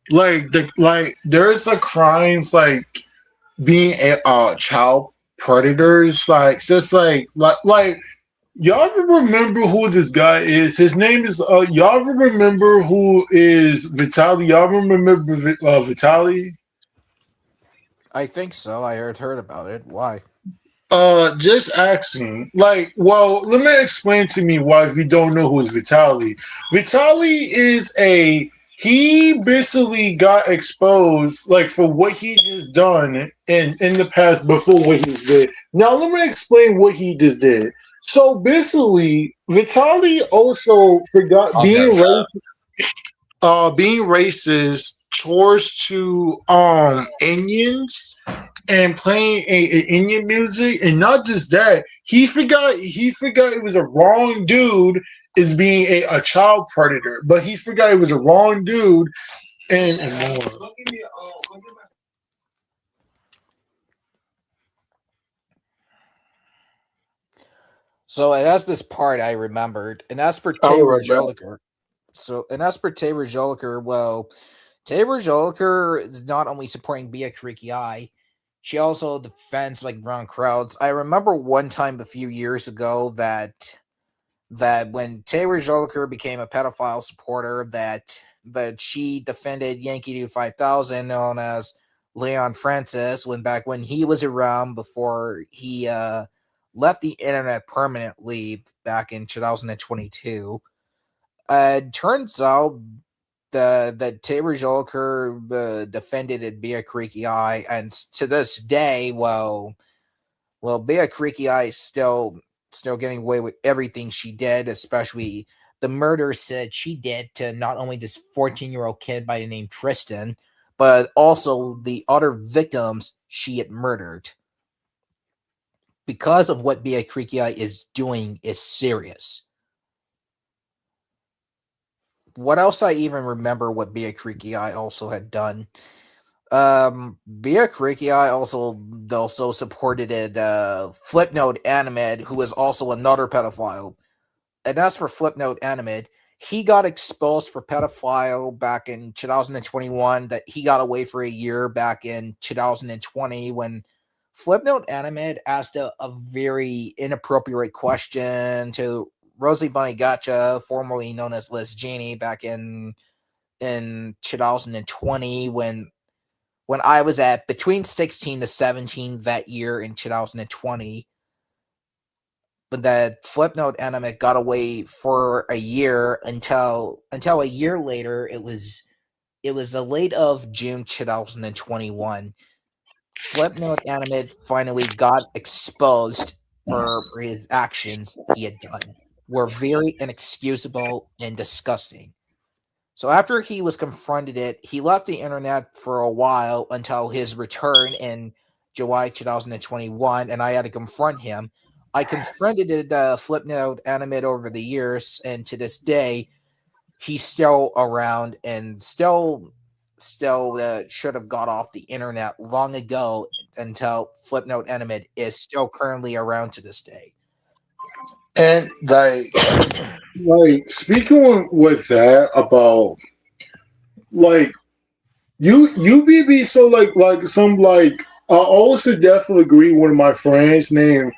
there's the crimes like being a child predators like so it's like y'all ever remember who this guy is? His name is y'all ever remember who is Vitali? Y'all remember Vitali? I think so. I heard about it. Why? Just asking. Like, well, let me explain to me why if you don't know who is Vitali. Vitali is a he basically got exposed like for what he just done in the past before what he did. Now let me explain what he just did. So basically, Vitali also forgot I'll get that. being racist towards to Indians and playing Indian music, and not just that, he forgot it was a wrong dude is being a child predator, but he forgot it was a wrong dude and more. So that's this part I remembered. And as for I'll Taylor right back. Joliker, well, Taylor Joliker is not only supporting Bea Koretkii, she also defends like wrong crowds. I remember one time a few years ago that when Taylor Joliker became a pedophile supporter, that she defended Yankee Doodle 5000, known as Leon Francis, when he was around before he left the internet permanently back in 2022. Turns out that Taylor Joliker defended it Bea Koretkii, and to this day, Bea Koretkii is still getting away with everything she did, especially the murder that she did to not only this 14-year-old kid by the name Tristan, but also the other victims she had murdered. Because of what Bea Koretkii is doing is serious. What else I even remember what Bea Koretkii also had done? Bea Koretkii also supported Flipnote Animed, who is also another pedophile. And as for Flipnote Animed, he got exposed for pedophile back in 2021. That he got away for a year back in 2020 when Flipnote Animed asked a very inappropriate question to Rosie Bunny Gotcha, formerly known as Liz Genie, back in 2020 when I was at between 16 to 17 that year in 2020. But that Flipnote anime got away for a year until a year later. It was the late of June 2021. Flipnote anime finally got exposed for his actions he had done. Were very inexcusable and disgusting. So after he was confronted he left the internet for a while until his return in July 2021, and I had to confront him. I confronted the Flipnote animate over the years, and to this day, he's still around and still should have got off the internet long ago until Flipnote animate is still currently around to this day. And like speaking with that about like UBB, so like some like I also definitely agree with my friend's name.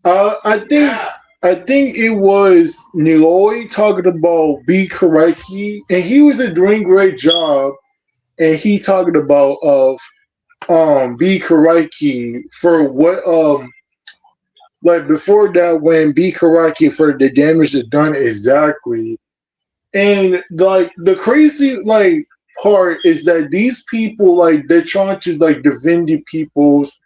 I think it was Niloy talking about Bea Koretkii, and he was doing great job, and he talking about of Bea Koretkii for what like before that when Bea Koretkii for the damage that done exactly. And like the crazy like part is that these people like they're trying to like defend the people's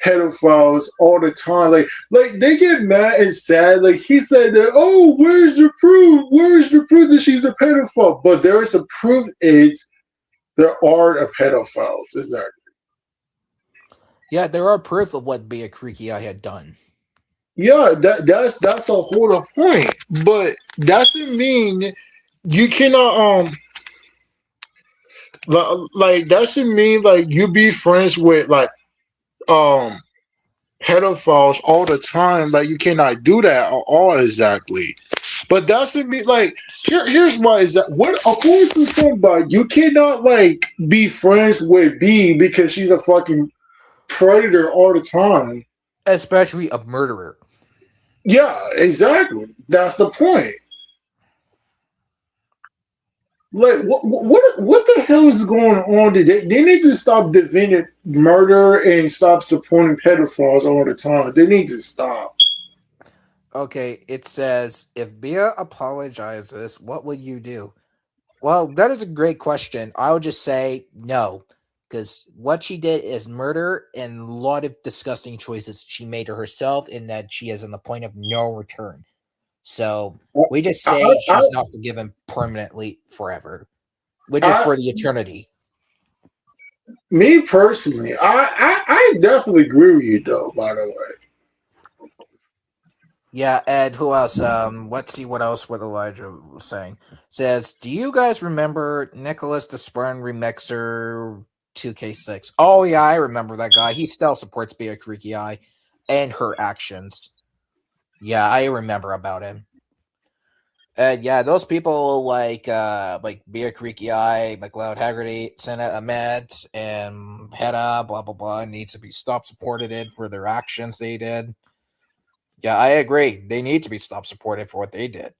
pedophiles all the time. Like they get mad and sad. Like he said that, oh, where's your proof? Where's your proof that she's a pedophile? But there is a proof it's there are a pedophiles. Exactly. Yeah, there are proof of what Bea Koretkii had done. Yeah, that's a whole point. But doesn't mean you cannot like doesn't mean like you be friends with like um pedophiles all the time. Like you cannot do that at all exactly. But doesn't mean like here's why is that what according to somebody you cannot like be friends with B because she's a fucking predator all the time. Especially a murderer. Yeah, exactly. That's the point. Like what the hell is going on today? They need to stop defending murder and stop supporting pedophiles all the time. They need to stop. Okay, it says, if Bea apologizes, what would you do? Well, that is a great question. I would just say no, because what she did is murder and a lot of disgusting choices she made to herself, and that she is on the point of no return. So we just I, say I, she's not forgiven permanently forever, which is I for the eternity. me personally, I definitely agree with you though. By the way, Yeah, Ed, who else? Let's see what else what Elijah was saying. Says, do you guys remember Nicholas the Spartan Remixer 2K6? Oh yeah, I remember that guy. He still supports Bea Koretkii and her actions. Yeah, I remember about him. Yeah, those people like Bea Koretkii, McLeod Haggerty, Senna Ahmed, and Heda, blah blah blah, needs to be stopped supported for their actions they did. Yeah, I agree. They need to be stopped supported for what they did.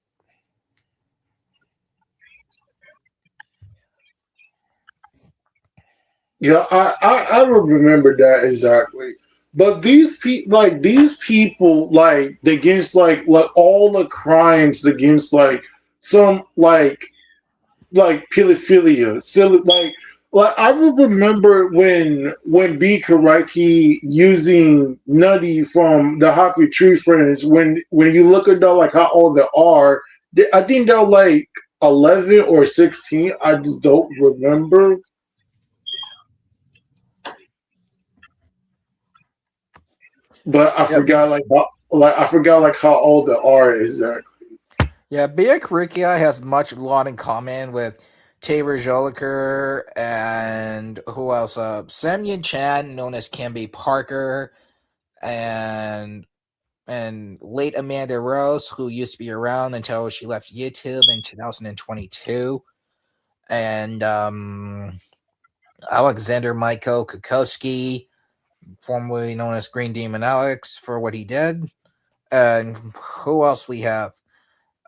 yeah, I don't remember that exactly. But these people, like against like all the crimes against like some like pedophilia. Silly, like I would remember when B Karaki using Nutty from the Happy Tree Friends. When you look at them like how old they are, I think they're like 11 or 16. I just don't remember. But I Yeah, forgot I forgot like how old they are exactly. yeah. Bea Koretkii has much lot in common with Taylor Joliker and who else? Samuel Chan, known as Camby Parker, and late Amanda Rose, who used to be around until she left YouTube in 2022, and Alexander Michael Kukowski, formerly known as Green Demon Alex, for what he did. And who else we have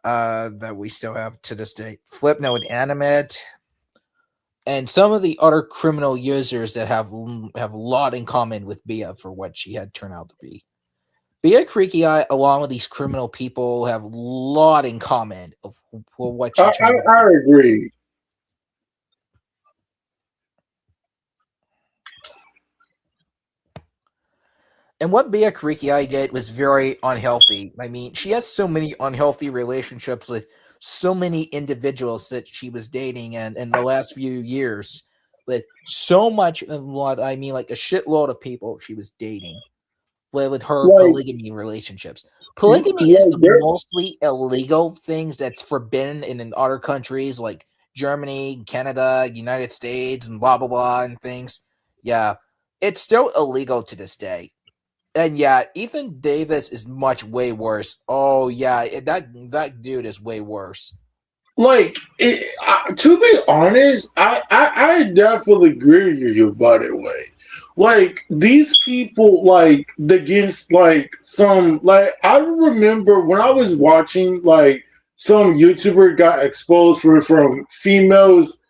that we still have to this day? Flipnote Animate, and some of the other criminal users that have a lot in common with Bea for what she had turned out to be. Bea Koretkii, along with these criminal people, have a lot in common of what she turned out to I be. agree. And what Bea Koretkii did was very unhealthy. I mean, she has so many unhealthy relationships with so many individuals that she was dating, and in the last few years, with so much of what I mean, like a shitload of people she was dating with her Like polygamy relationships. Polygamy is the there mostly illegal things that's forbidden in other countries like Germany, Canada, United States, and blah blah blah and things. Yeah, it's still illegal to this day. And yeah, Ethan Davis is much way worse. Oh yeah, that dude is way worse. to be honest, I definitely agree with you. By the way, like these people, like against like some like I remember when I was watching like some YouTuber got exposed for from females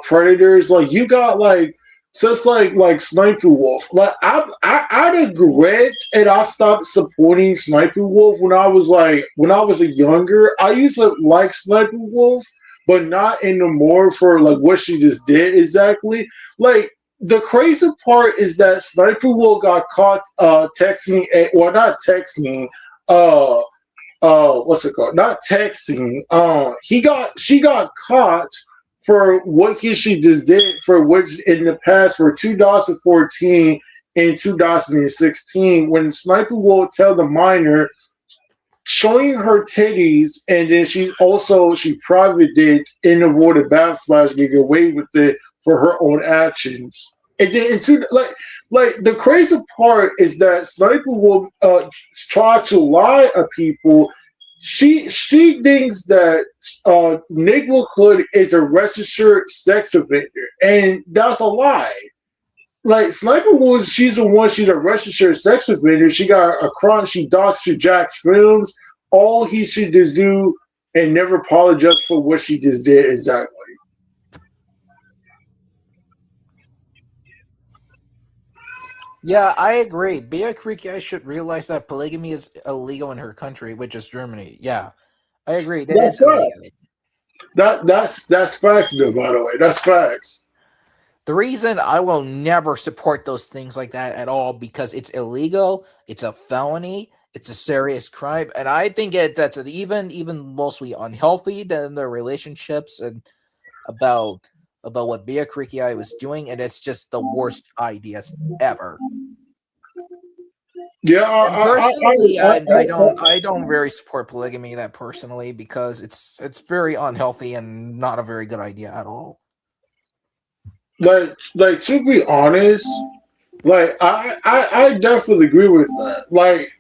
predators. Like you got like So it's like Sniper Wolf. Like I regret and I stopped supporting Sniper Wolf when I was a younger. I used to like Sniper Wolf, but not anymore for like what she just did exactly. Like the crazy part is that Sniper Wolf got caught texting, well not texting, uh what's it called? Not texting. She got caught for what she just did for which in the past for 2014 and 2016 when Sniper will tell the minor showing her titties and then she private it and avoided backlash, get away with it for her own actions. And then into like the crazy part is that Sniper will try to lie at people. She thinks that Nick Hood is a registered sex offender, and that's a lie. Like Sniper Wolf, she's the one. She's a registered sex offender. She got a crime. She docs to Jack's films. All he should just do and never apologize for what she just did. Exactly. Yeah, I agree. Bea Koretkii should realize that polygamy is illegal in her country, which is Germany. Yeah, I agree. That That's is illegal. facts. That's facts, though. By the way, that's facts. The reason I will never support those things like that at all because it's illegal, it's a felony, it's a serious crime, and I think that's an even mostly unhealthy than the relationships and about what Bea Koretkii was doing, and it's just the worst ideas ever. Yeah, And personally, I don't very support polygamy that personally because it's very unhealthy and not a very good idea at all. like to be honest, like I definitely agree with that. Like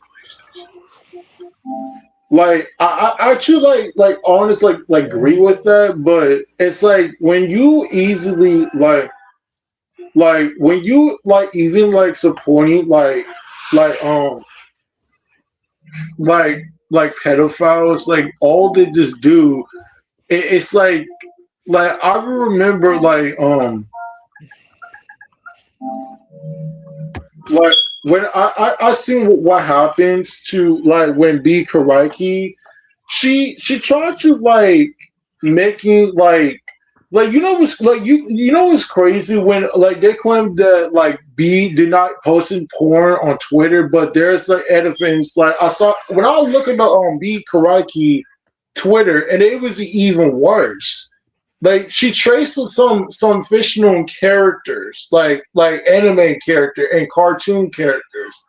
I actually like honest like agree with that, but it's like when you easily like when you like even like supporting like like like pedophiles, like all they just do it's like I remember like when I seen what happens to like when B Karaki, she tried to like making like you know what's like you know what's crazy when like they claim that like B did not posting porn on Twitter, but there's like evidence like I saw when I was looking at B Karaki Twitter and it was even worse. Like she traced with some fictional characters, like anime character and cartoon characters.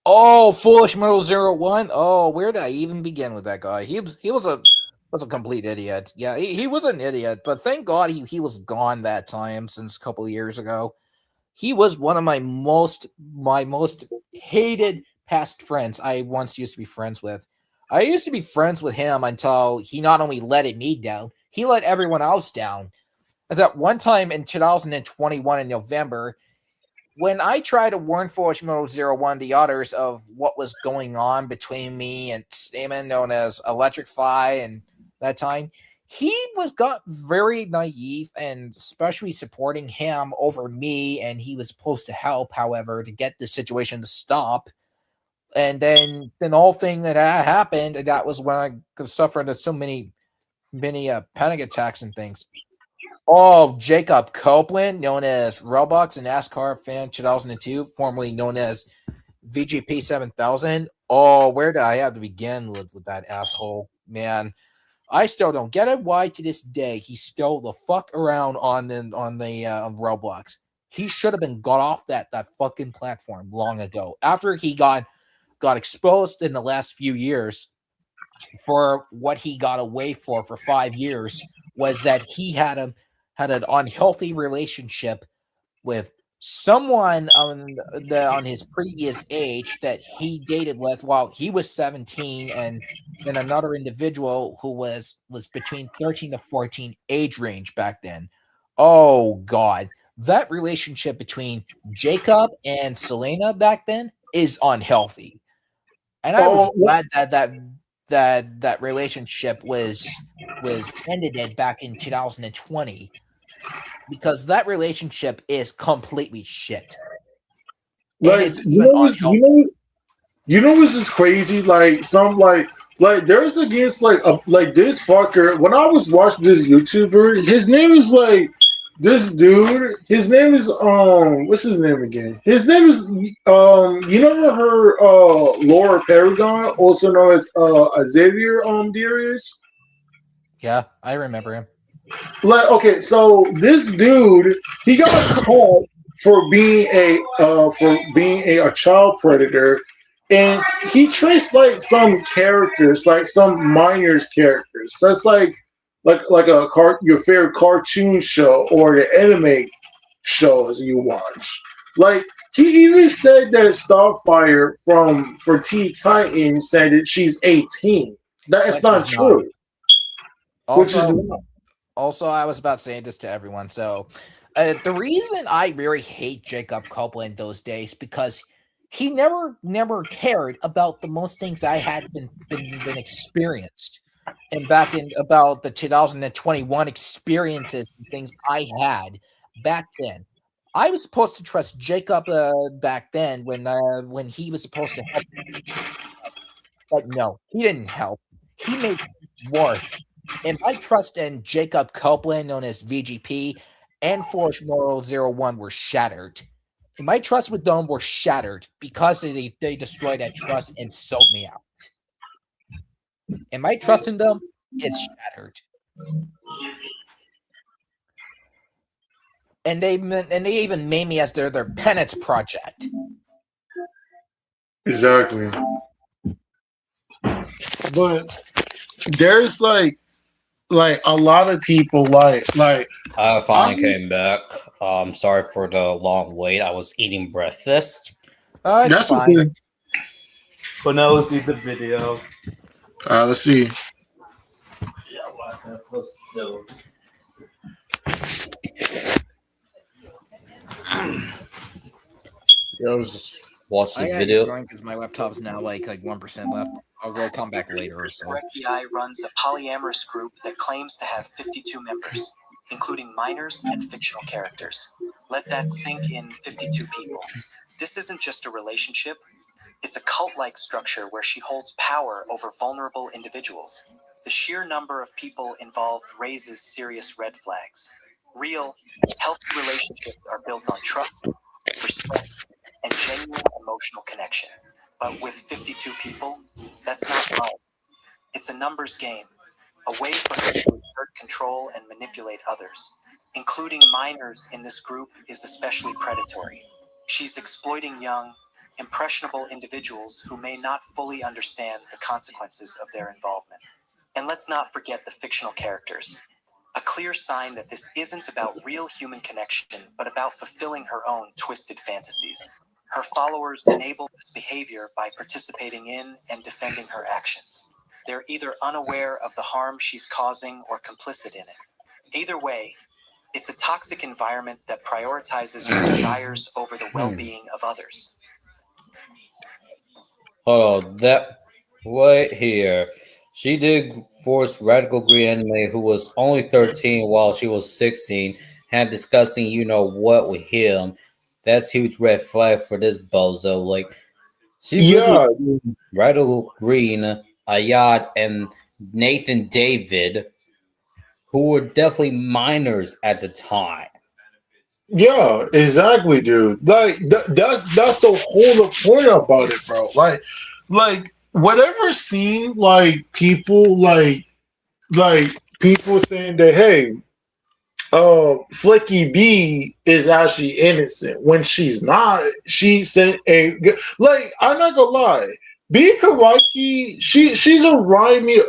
Oh, Foolish Metal 01. Oh, where did I even begin with that guy? He was a complete idiot. Yeah, he was an idiot, but thank God he was gone that time since a couple of years ago. He was one of my most hated past friends I once used to be friends with. I used to be friends with him until he not only let me down, he let everyone else down. At that one time in 2021 in November, when I tried to warn Forge Moto Zero One the others of what was going on between me and Stamen, known as Electrify, and that time, he got very naive and especially supporting him over me, and he was supposed to help, however, to get the situation to stop. And then the whole thing that happened, and that was when I suffered so many panic attacks and things. Oh, Jacob Copeland, known as Roblox and NASCAR fan 2002, formerly known as VGP 7000. Oh, where did I have to begin with that asshole? Man, I still don't get it. Why to this day he still the fuck around on Roblox. He should have been got off that fucking platform long ago. After he got exposed in the last few years for what he got away for 5 years was that he had an unhealthy relationship with someone on his previous age that he dated with while he was 17, and then another individual who was between 13 to 14 age range back then. Oh God, that relationship between Jacob and Selena back then is unhealthy, and I was Oh, glad that relationship was was ended it back in 2020 because that relationship is completely shit. And Like it's even unhealthy. you know what's just crazy? Like there's against like this fucker. When I was watching this YouTuber, his name is like this dude. His name is what's his name again? His name is you know her Laura Paragon, also known as Xavier Darius. Yeah, I remember him. Like okay, so this dude he got caught for being a child predator, and he traced like some characters, like some minors characters. That's like your favorite cartoon show or the anime shows you watch. Like he even said that Starfire for Teen Titans said that she's 18. That is But she's not not. true. Which is Also, not. also, I was about saying this to everyone. So, the reason I really hate Jacob Copeland those days because he never cared about the most things I had been experienced, and back in about the 2021 experiences and things I had back then. I was supposed to trust Jacob back then when he was supposed to help, but no, he didn't help. He made things worse. And my trust in Jacob Copeland, known as VGP, and Forge Moral 01 were shattered. And my trust with them were shattered because they destroyed that trust and sold me out. And my trust in them is shattered. And they even made me as their penance project. Exactly. But there's like a lot of people like I finally I'm, came back. Sorry for the long wait. I was eating breakfast. It's that's fine. okay. But now let's see the video. Let's see. Yeah, well, I'm close to the Yeah, I was just watching I the gotta video. get going because my laptop's now like 1% left. I'll come back later or so. Koretkii runs a polyamorous group that claims to have 52 members, including minors and fictional characters. Let that sink in. 52 people. This isn't just a relationship, it's a cult-like structure where she holds power over vulnerable individuals. The sheer number of people involved raises serious red flags. Real, healthy relationships are built on trust, respect, and genuine emotional connection. But with 52 people, that's not love. It's a numbers game, a way for her to exert control and manipulate others. Including minors in this group is especially predatory. She's exploiting young, impressionable individuals who may not fully understand the consequences of their involvement. And let's not forget the fictional characters. A clear sign that this isn't about real human connection, but about fulfilling her own twisted fantasies. Her followers enable this behavior by participating in and defending her actions. They're either unaware of the harm she's causing or complicit in it. Either way, it's a toxic environment that prioritizes her desires over the well-being of others. Hold on, that right here. She did force Radical Green Anime, who was only 13 while she was 16, had discussing you know what with him. That's huge red flag for this bozo. Like she visited Yeah, Radical Green, Ayad, and Nathan David, who were definitely minors at the time. yeah, exactly, dude. Like that's the whole point about it, bro. Like whatever scene like people saying that hey, Flicky B is actually innocent when she's not. She sent like I'm not gonna lie. Bea Koretkii, she's a rhymey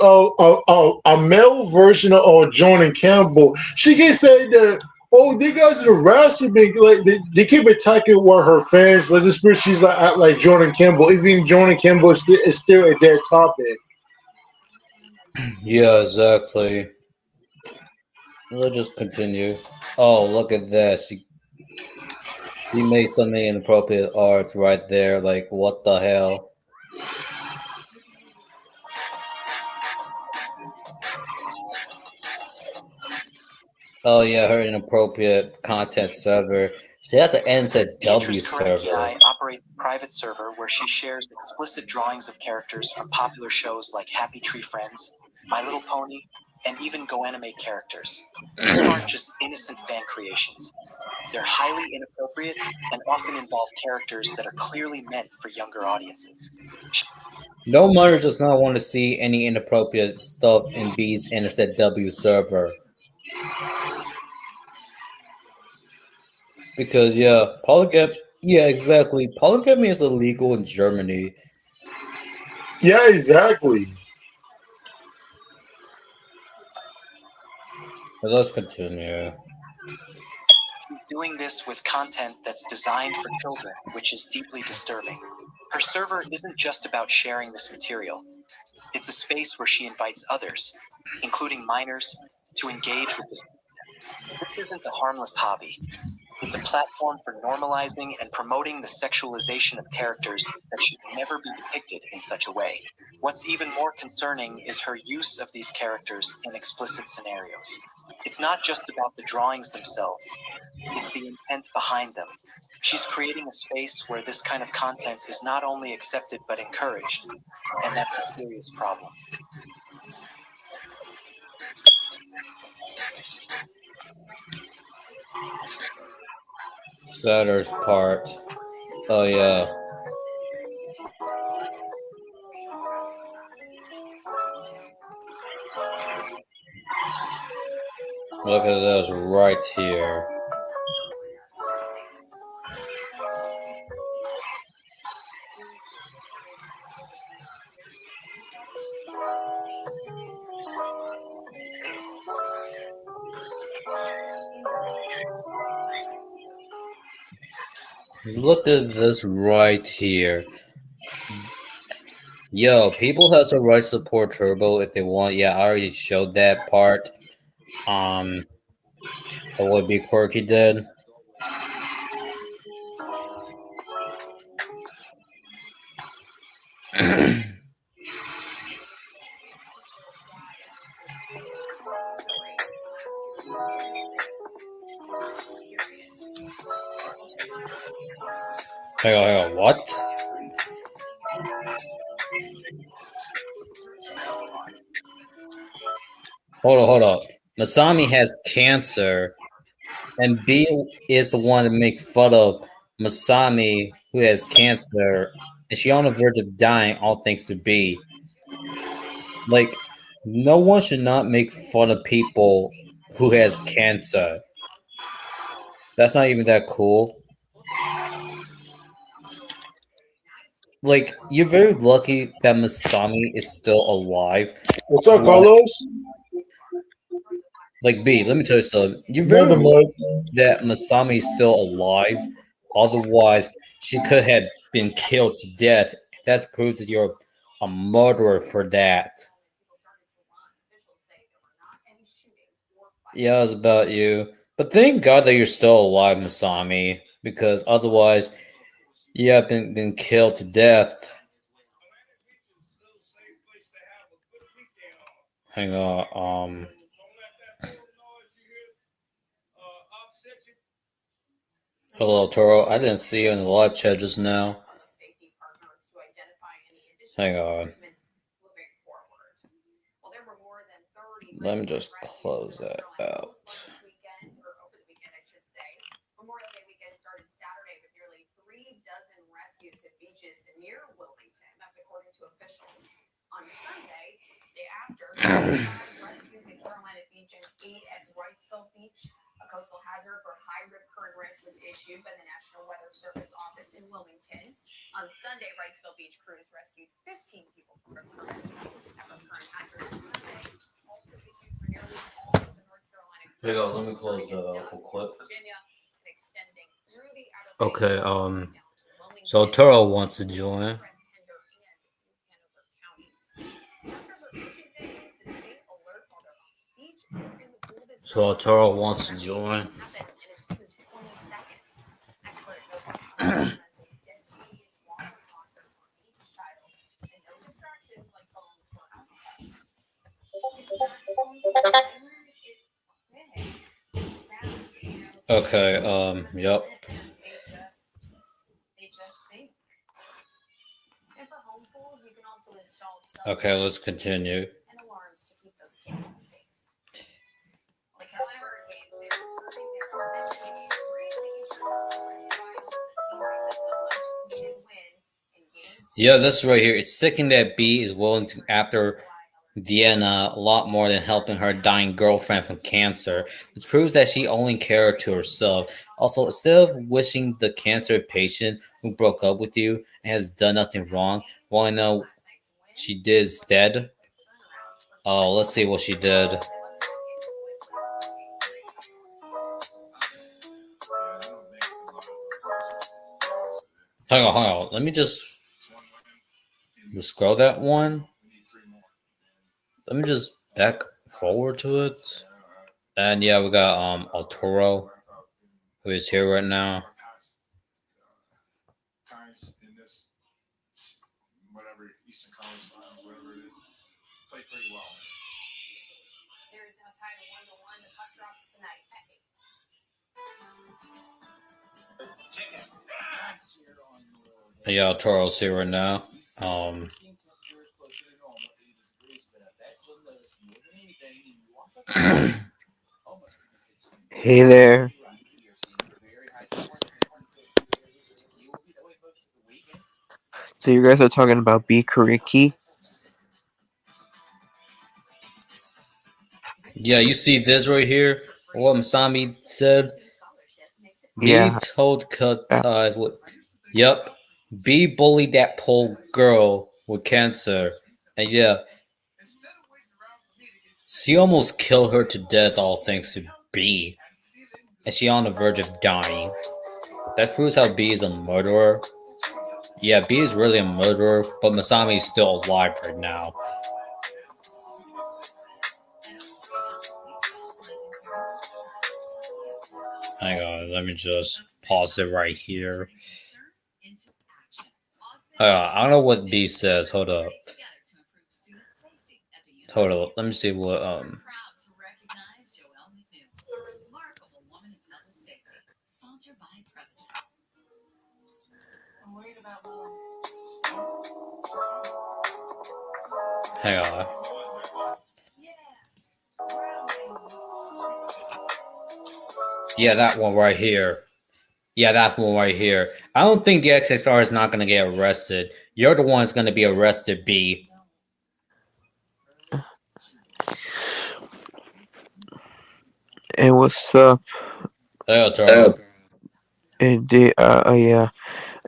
a male version of Jordan Campbell. She can say that oh they guys are harassing me like they keep attacking what her fans like this bitch she's like act like Jordan Campbell. Even Jordan Campbell is still a dead topic. Yeah, exactly. We'll just continue. Oh, look at that. She made some inappropriate arts right there. Like, what the hell? Oh yeah, her inappropriate content server. She has an Beatrice NZW server. Koretkii operates a private server where she shares explicit drawings of characters from popular shows like Happy Tree Friends, My Little Pony, and even Go Anime characters. These aren't just innocent fan creations. They're highly inappropriate and often involve characters that are clearly meant for younger audiences. No mother does not want to see any inappropriate stuff in B's NSW server. Because yeah, polygamy. Yeah, exactly. Polygamy is illegal in Germany. Yeah, exactly. But let's continue. Doing this with content that's designed for children, which is deeply disturbing. Her server isn't just about sharing this material. It's a space where she invites others, including minors, to engage with this. This isn't a harmless hobby. It's a platform for normalizing and promoting the sexualization of characters that should never be depicted in such a way. What's even more concerning is her use of these characters in explicit scenarios. It's not just about the drawings themselves, it's the intent behind them. She's creating a space where this kind of content is not only accepted but encouraged, and that's a serious problem. Satter's part. Oh yeah. Look at this right here. Look at this right here. Yo, people have the right to support Turbo if they want. Yeah, I already showed that part. Of what Bea Koretkii did. Hang on, what? Hold up. Masami has cancer, and B is the one to make fun of Masami, who has cancer, and she on the verge of dying, all thanks to B. Like, no one should not make fun of people who has cancer. That's not even that cool. Like, you're very lucky that Masami is still alive. What's up, Otherwise, Carlos? like B, let me tell you something. You're very Nothing lucky much. that Masami is still alive. Otherwise, she could have been killed to death. That proves that you're a murderer for that. Yeah, it's about you. But thank God that you're still alive, Masami, because otherwise, you have been killed to death. Hang on. Hello, Toro. I didn't see you in the live chat just now. Hang on. Let me just close that out. On Sunday, day after, rescues in Carolina Beach and 8 at Wrightsville Beach. A coastal hazard for high rip current risk was issued by the National Weather Service office in Wilmington. On Sunday, Wrightsville Beach crews rescued 15 people from rip currents. That rip current hazard on Sunday also issued for nearly all of the North Carolina coast. Here goes. Let me close the whole clip. Virginia and extending through the outer Okay. down to Wilmington. So Toro wants to join. So Toro wants to join. Okay. Yep. They just sink. And for home pools, you can also install Okay. Let's continue. and alarms to keep those kids safe. The Carolina Hurricanes, they're returning their intended really eastern conference finals. The team picked up the much needed win in game two. Yeah, this right here. It's sickening that B is willing to after Vienna a lot more than helping her dying girlfriend from cancer, which proves that she only cared to herself. Also, instead of wishing the cancer patient who broke up with you and has done nothing wrong, want to know she did instead? Oh, let's see what she did. Hang on. Let me just scroll that one. Let me just back forward to it. And yeah, we got Arturo, who is here right now. Series now tied at 1-1. The puck drops tonight at 8. Yeah, Arturo's here right now. Hey there. So you guys are talking about Bea Koretkii? Yeah, you see this right here? What Masami said? B Yeah. told cut ties with. Yep. B bullied that poor girl with cancer. And yeah, he almost killed her to death, all thanks to B. And she on the verge of dying. That proves how B is a murderer. Yeah, B is really a murderer, but Masami is still alive right now. Hang on, let me just pause it right here. I don't know what B says. Hold up. Let me see what hang on. Yeah, that one right here. Yeah, that's one right here. I don't think the XXR is not gonna get arrested. You're the one that's gonna be arrested, B. And what's up? Hey, Taro. Yeah.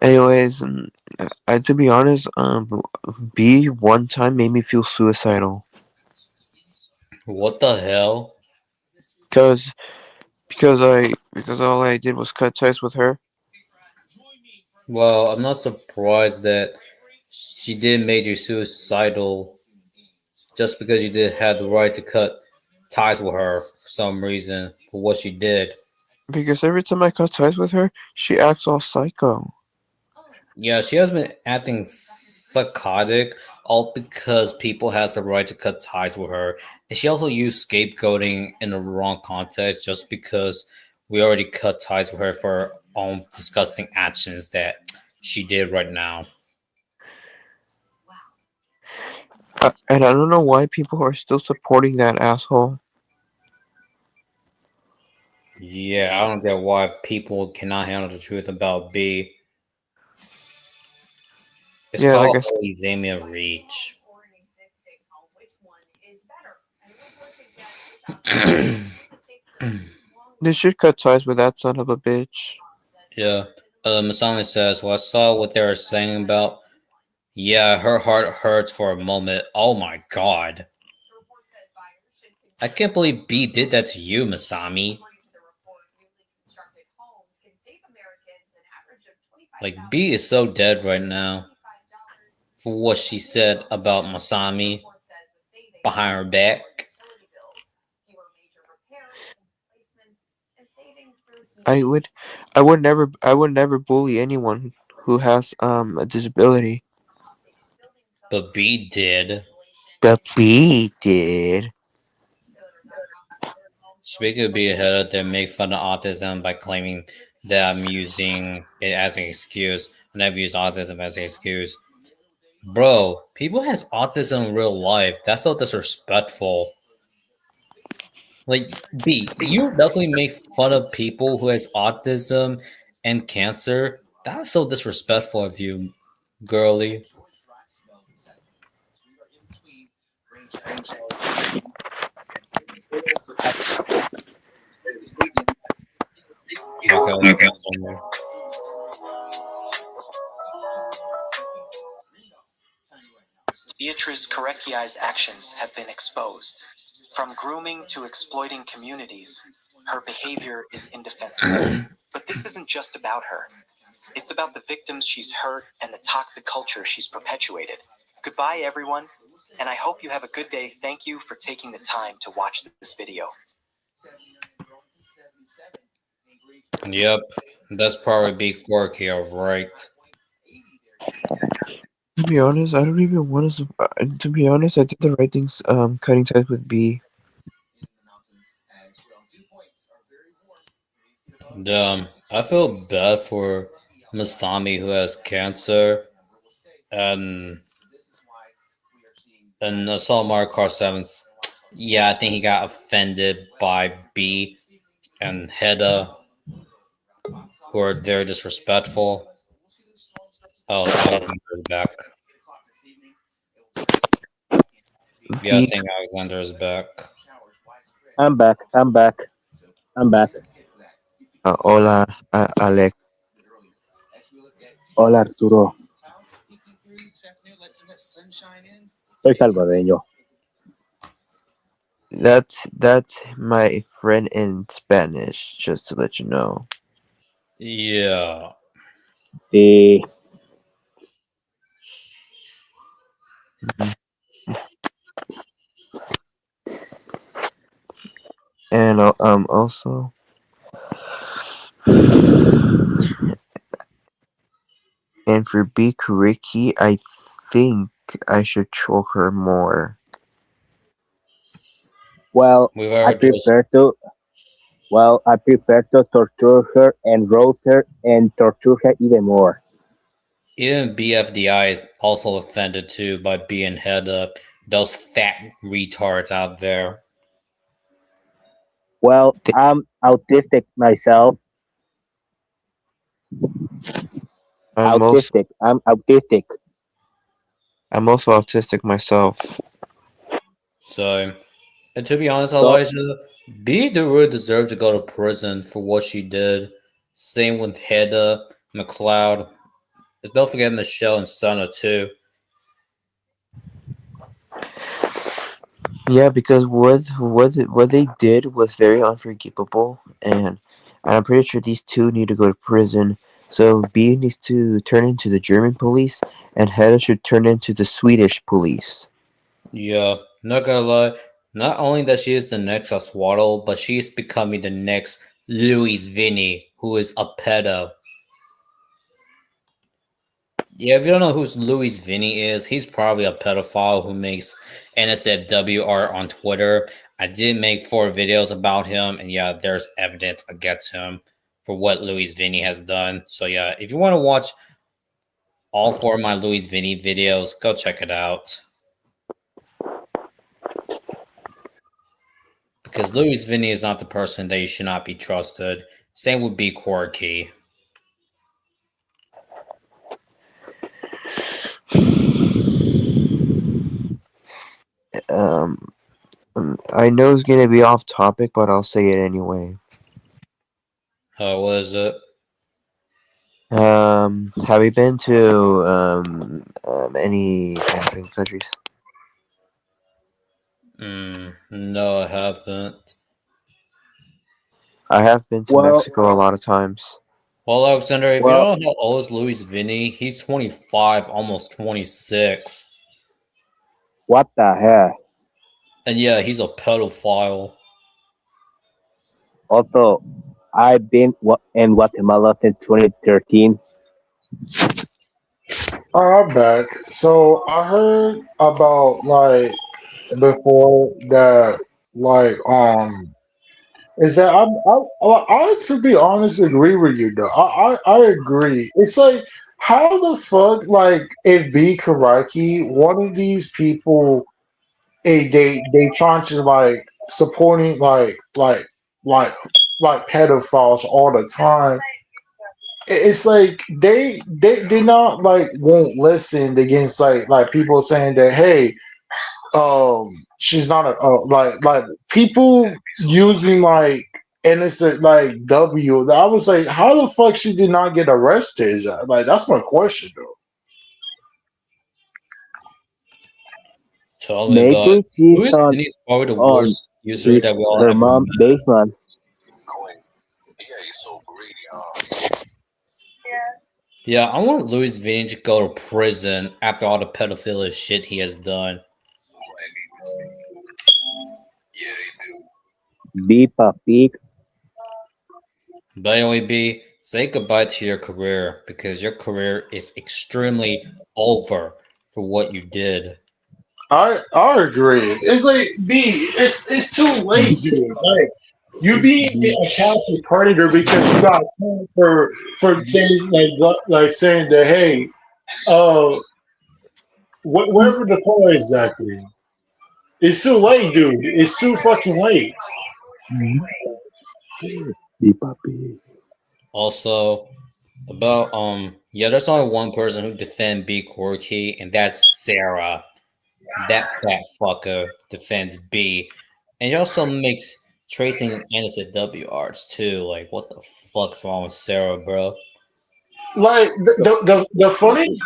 Anyways, to be honest, B one time made me feel suicidal. What the hell? Cause because all I did was cut ties with her. Well, I'm not surprised that she did make you suicidal just because you did have the right to cut ties with her for some reason for what she did. Because every time I cut ties with her, she acts all psycho. Yeah, she has been acting psychotic all because people has the right to cut ties with her. And she also used scapegoating in the wrong context just because we already cut ties with her for her own disgusting actions that she did right now. And I don't know why people are still supporting that asshole. Yeah, I don't get why people cannot handle the truth about B. It's Yeah, like called I said, Xamia Reach. they should cut ties with that son of a bitch. Yeah. Masami says, well, I saw what they were saying about. Yeah, her heart hurts for a moment. Oh my god. I can't believe B did that to you, Masami. Like, B is so dead right now for what she said about Masami behind her back. I would, I would never bully anyone who has a disability. But B did. But B did. Speaking of being ahead, they make fun of autism by claiming that I'm using it as an excuse, and I've used autism as an excuse. Bro, people has autism in real life. That's so disrespectful. Like B, you definitely make fun of people who has autism and cancer. That's so disrespectful of you, girly. Okay, let's continue. Beatrice Koretkiai's actions have been exposed. From grooming to exploiting communities, her behavior is indefensible. But this isn't just about her. It's about the victims she's hurt and the toxic culture she's perpetuated. Goodbye, everyone, and I hope you have a good day. Thank you for taking the time to watch this video. Yep, that's probably Bea Koretkii, right? To be honest, I don't even want to. To be honest, I did the right things. Cutting ties with B. I feel bad for Miss Tommy who has cancer, and I saw Mario Kart 7's. Yeah, I think he got offended by B and Heda, who are very disrespectful. Oh, Alexander is back. Yeah, I B. think Alexander is back. I'm back. I'm back. I'm back. Hola, Alex. Hola Arturo. Soy salvadoreño. That's my friend in Spanish. Just to let you know. Yeah. Sí. Mhm. And also, and for B. Kuriki, I think I should choke her more. Well, We've I ever just prefer to. Well, I prefer to torture her and roast her and torture her even more. even BFDI is also offended too by being head up those fat retards out there. Well, Th- I'm autistic myself. I'm also Autistic. I'm autistic. I'm also autistic myself. So, and to be honest, So, Elijah, B did really deserve to go to prison for what she did. Same with Hedda, McLeod. Don't forget Michelle and Sana too. Yeah, because what they did was very unforgivable, and I'm pretty sure these two need to go to prison. So B needs to turn into the German police, and Heather should turn into the Swedish police. Yeah, not gonna lie. Not only that she is the next Oswald, but she's becoming the next Louis Vinny, who is a pedo. Yeah, if you don't know who Louis Vinny is, he's probably a pedophile who makes NSFW art on Twitter. I did make 4 videos about him, and yeah, there's evidence against him for what Louis Vinny has done. So yeah, if you want to watch all 4 of my Louis Vinny videos, go check it out. Because Louis Vinny is not the person that you should not be trusted. Same with Bea Koretkii. Um, I know it's gonna be off topic, but I'll say it anyway. What is it? Have you been to any African countries? No, I haven't. I have been to well, Mexico a lot of times. Well, Alexander, if you well, don't know how old is Louis Vinny, he's 25, almost 26. what the hell? And yeah, he's a pedophile. Also, I've been in Guatemala since 2013. All right, I'm back. So I heard about like before that like is that I to be honest agree with you though. I agree. It's like how the fuck like if B Karaki, one of these people, they trying to like supporting like like pedophiles all the time. It's like they not like won't listen against like people saying that hey she's not a like people using like innocent like W. I was like, how the fuck she did not get arrested? Like that's my question though. Totally, but Maybe she's who is on Denise probably the on worst user that his we all her ever mom met? basement. Yeah, he's so greedy, huh? Yeah, I want Louis Vuitton to go to prison after all the pedophilia shit he has done. Yeah, they do. Be Papik. But anyway, B, say goodbye to your career because your career is extremely over for what you did. I agree. It's like B. It's too late, dude. Like you being a Catholic predator because you got caught for saying like saying that hey uh wherever the call exactly. It's too late, dude. It's too fucking late. Be Papik. Also, about yeah, there's only one person who defend B Koretkii, and that's Sarah. That fat fucker defends B, and he also makes tracing innocent W arts too. Like, what the fuck's wrong with Sarah, bro? Like the funny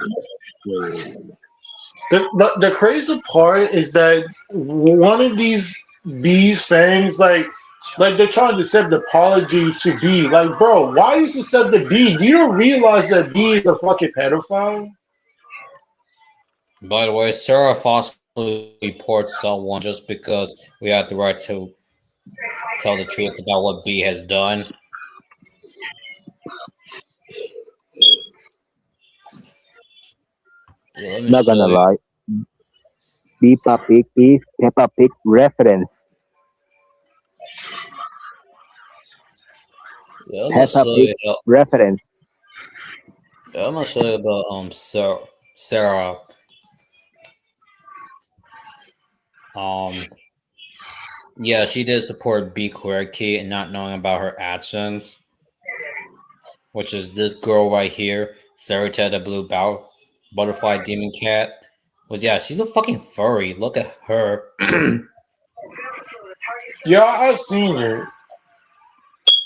the crazy part is that one of these bees fans like they're trying to accept the apology to B. Like, bro, why you accept the B? Do you realize that B is a fucking pedophile? By the way, Sarah falsely reports someone just because we have the right to tell the truth about what B has done. Yeah, let me Not show gonna you. lie. Be Papik is Peppa Pig reference. Yeah, I'm gonna Peppa show Pig you. reference. Yeah, I'm gonna show you about Sarah. Um, yeah, she did support B Koretkii and not knowing about her actions, which is this girl right here, Sarita the blue butterfly demon cat. But yeah, she's a fucking furry. Look at her. Yeah, I've seen her.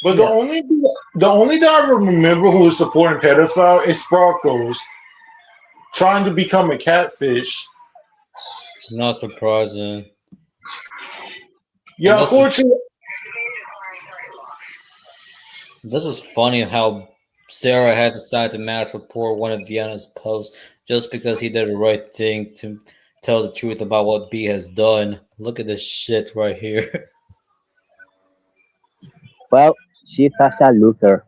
But Yeah. the only that I remember who was supporting pedophile is Sparkles trying to become a catfish. Not surprising. And Yeah, unfortunately, this is funny how Sarah had decided to mass report one of Vienna's posts just because he did the right thing to tell the truth about what B has done. Look at this shit right here. Well, she's such a loser.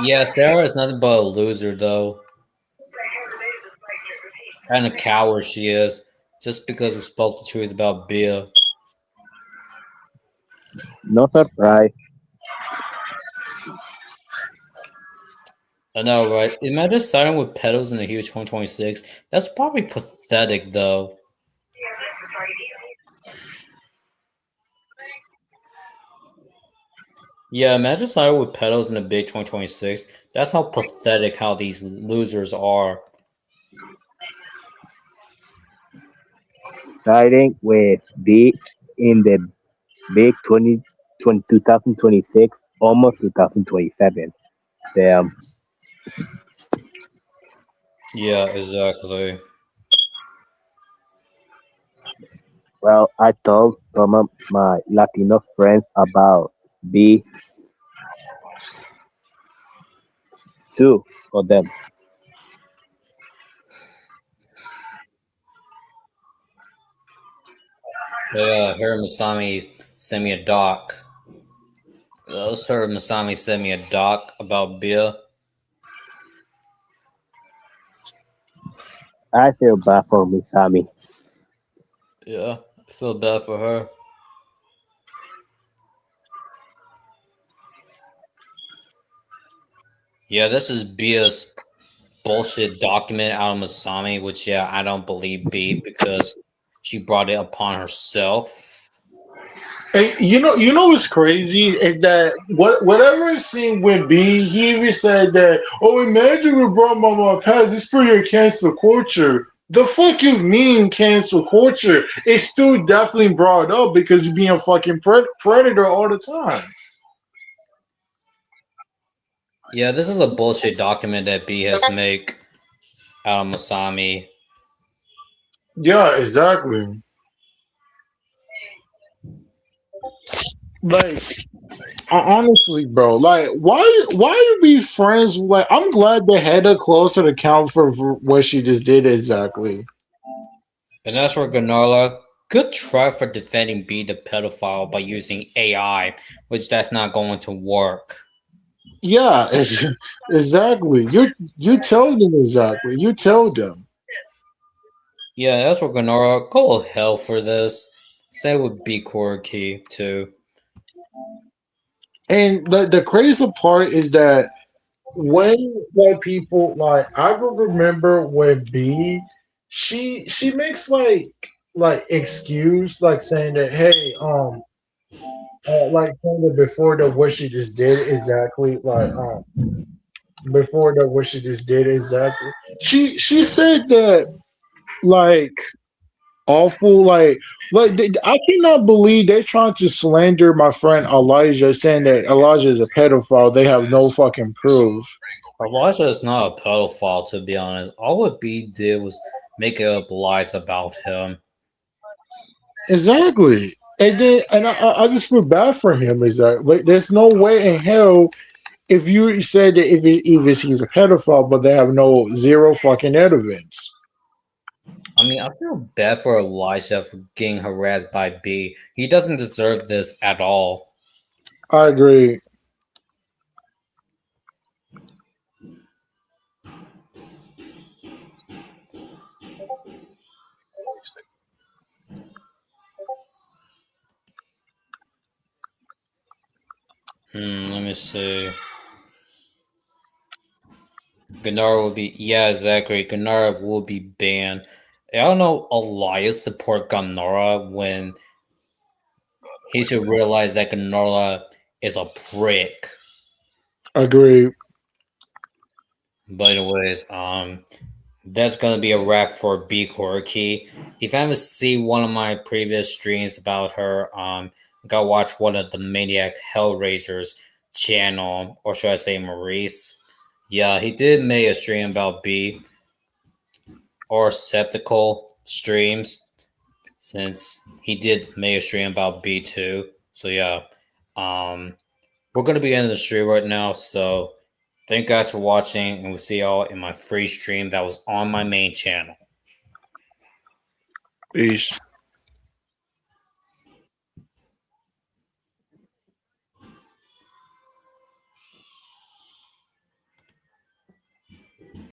Yeah, Sarah is nothing but a loser though. And a coward she is. Just because we spoke the truth about Bea. No surprise. I know, right? Imagine siding with pedos in a huge 2026. That's probably pathetic though. Yeah, imagine siding with pedos in a big 2026. That's how pathetic how these losers are. Siding with B in the big 2026, almost 2027. Damn. Yeah, exactly. Well, I told some of my Latino friends about B, two of them. Yeah, her Masami sent me a doc. Those her Masami sent me a doc about Bea. I feel bad for Misami. Yeah, I feel bad for her. Yeah, this is Bia's bullshit document out of Masami, which yeah, I don't believe B because she brought it upon herself. And you know what's crazy is that whatever is seen with B, he even said that, oh, imagine we brought my past, it's for your cancel culture. The fuck you mean cancel culture? It's still definitely brought up because you're being a fucking predator all the time. Yeah, this is a bullshit document that B has made out of Masami. Yeah, exactly. Like, honestly, bro, like, why you be friends? Like, I'm glad they had her closer to account for what she just did exactly. And as for Ganola, good try for defending B the pedophile by using AI, which that's not going to work. Yeah, exactly. You tell them exactly. You tell them. Yeah, that's for Ganola. Go hell for this. Same with B Koretkii too. And the crazy part is that when like people like I will remember when B she makes like excuse like saying that hey like kind of before the what she just did exactly like before the what she just did exactly she said that like awful I cannot believe they're trying to slander my friend Elijah saying that Elijah is a pedophile. They have no fucking proof. Elijah is not a pedophile, to be honest. All what B did was make up lies about him. Exactly. And then I just feel bad for him. Exactly. Like, there's no way in hell if you said that if he's a pedophile, but they have no zero fucking evidence. I mean, I feel bad for Elijah for getting harassed by B. He doesn't deserve this at all. I agree. Let me see. Gennaro will be exactly. Gennaro will be banned. I don't know Elias support Gennaro when he should realize that Gennaro is a prick. Agree. But anyways, that's gonna be a wrap for B Koretkii. If you haven't seen one of my previous streams about her, go watch one of the Maniac Hellraisers channel, or should I say Maurice? Yeah, he did make a stream about B or Sceptical streams since he did make a stream about B too. So yeah, um, we're gonna be ending the stream right now. So thank you guys for watching, and we'll see y'all in my free stream that was on my main channel. Peace.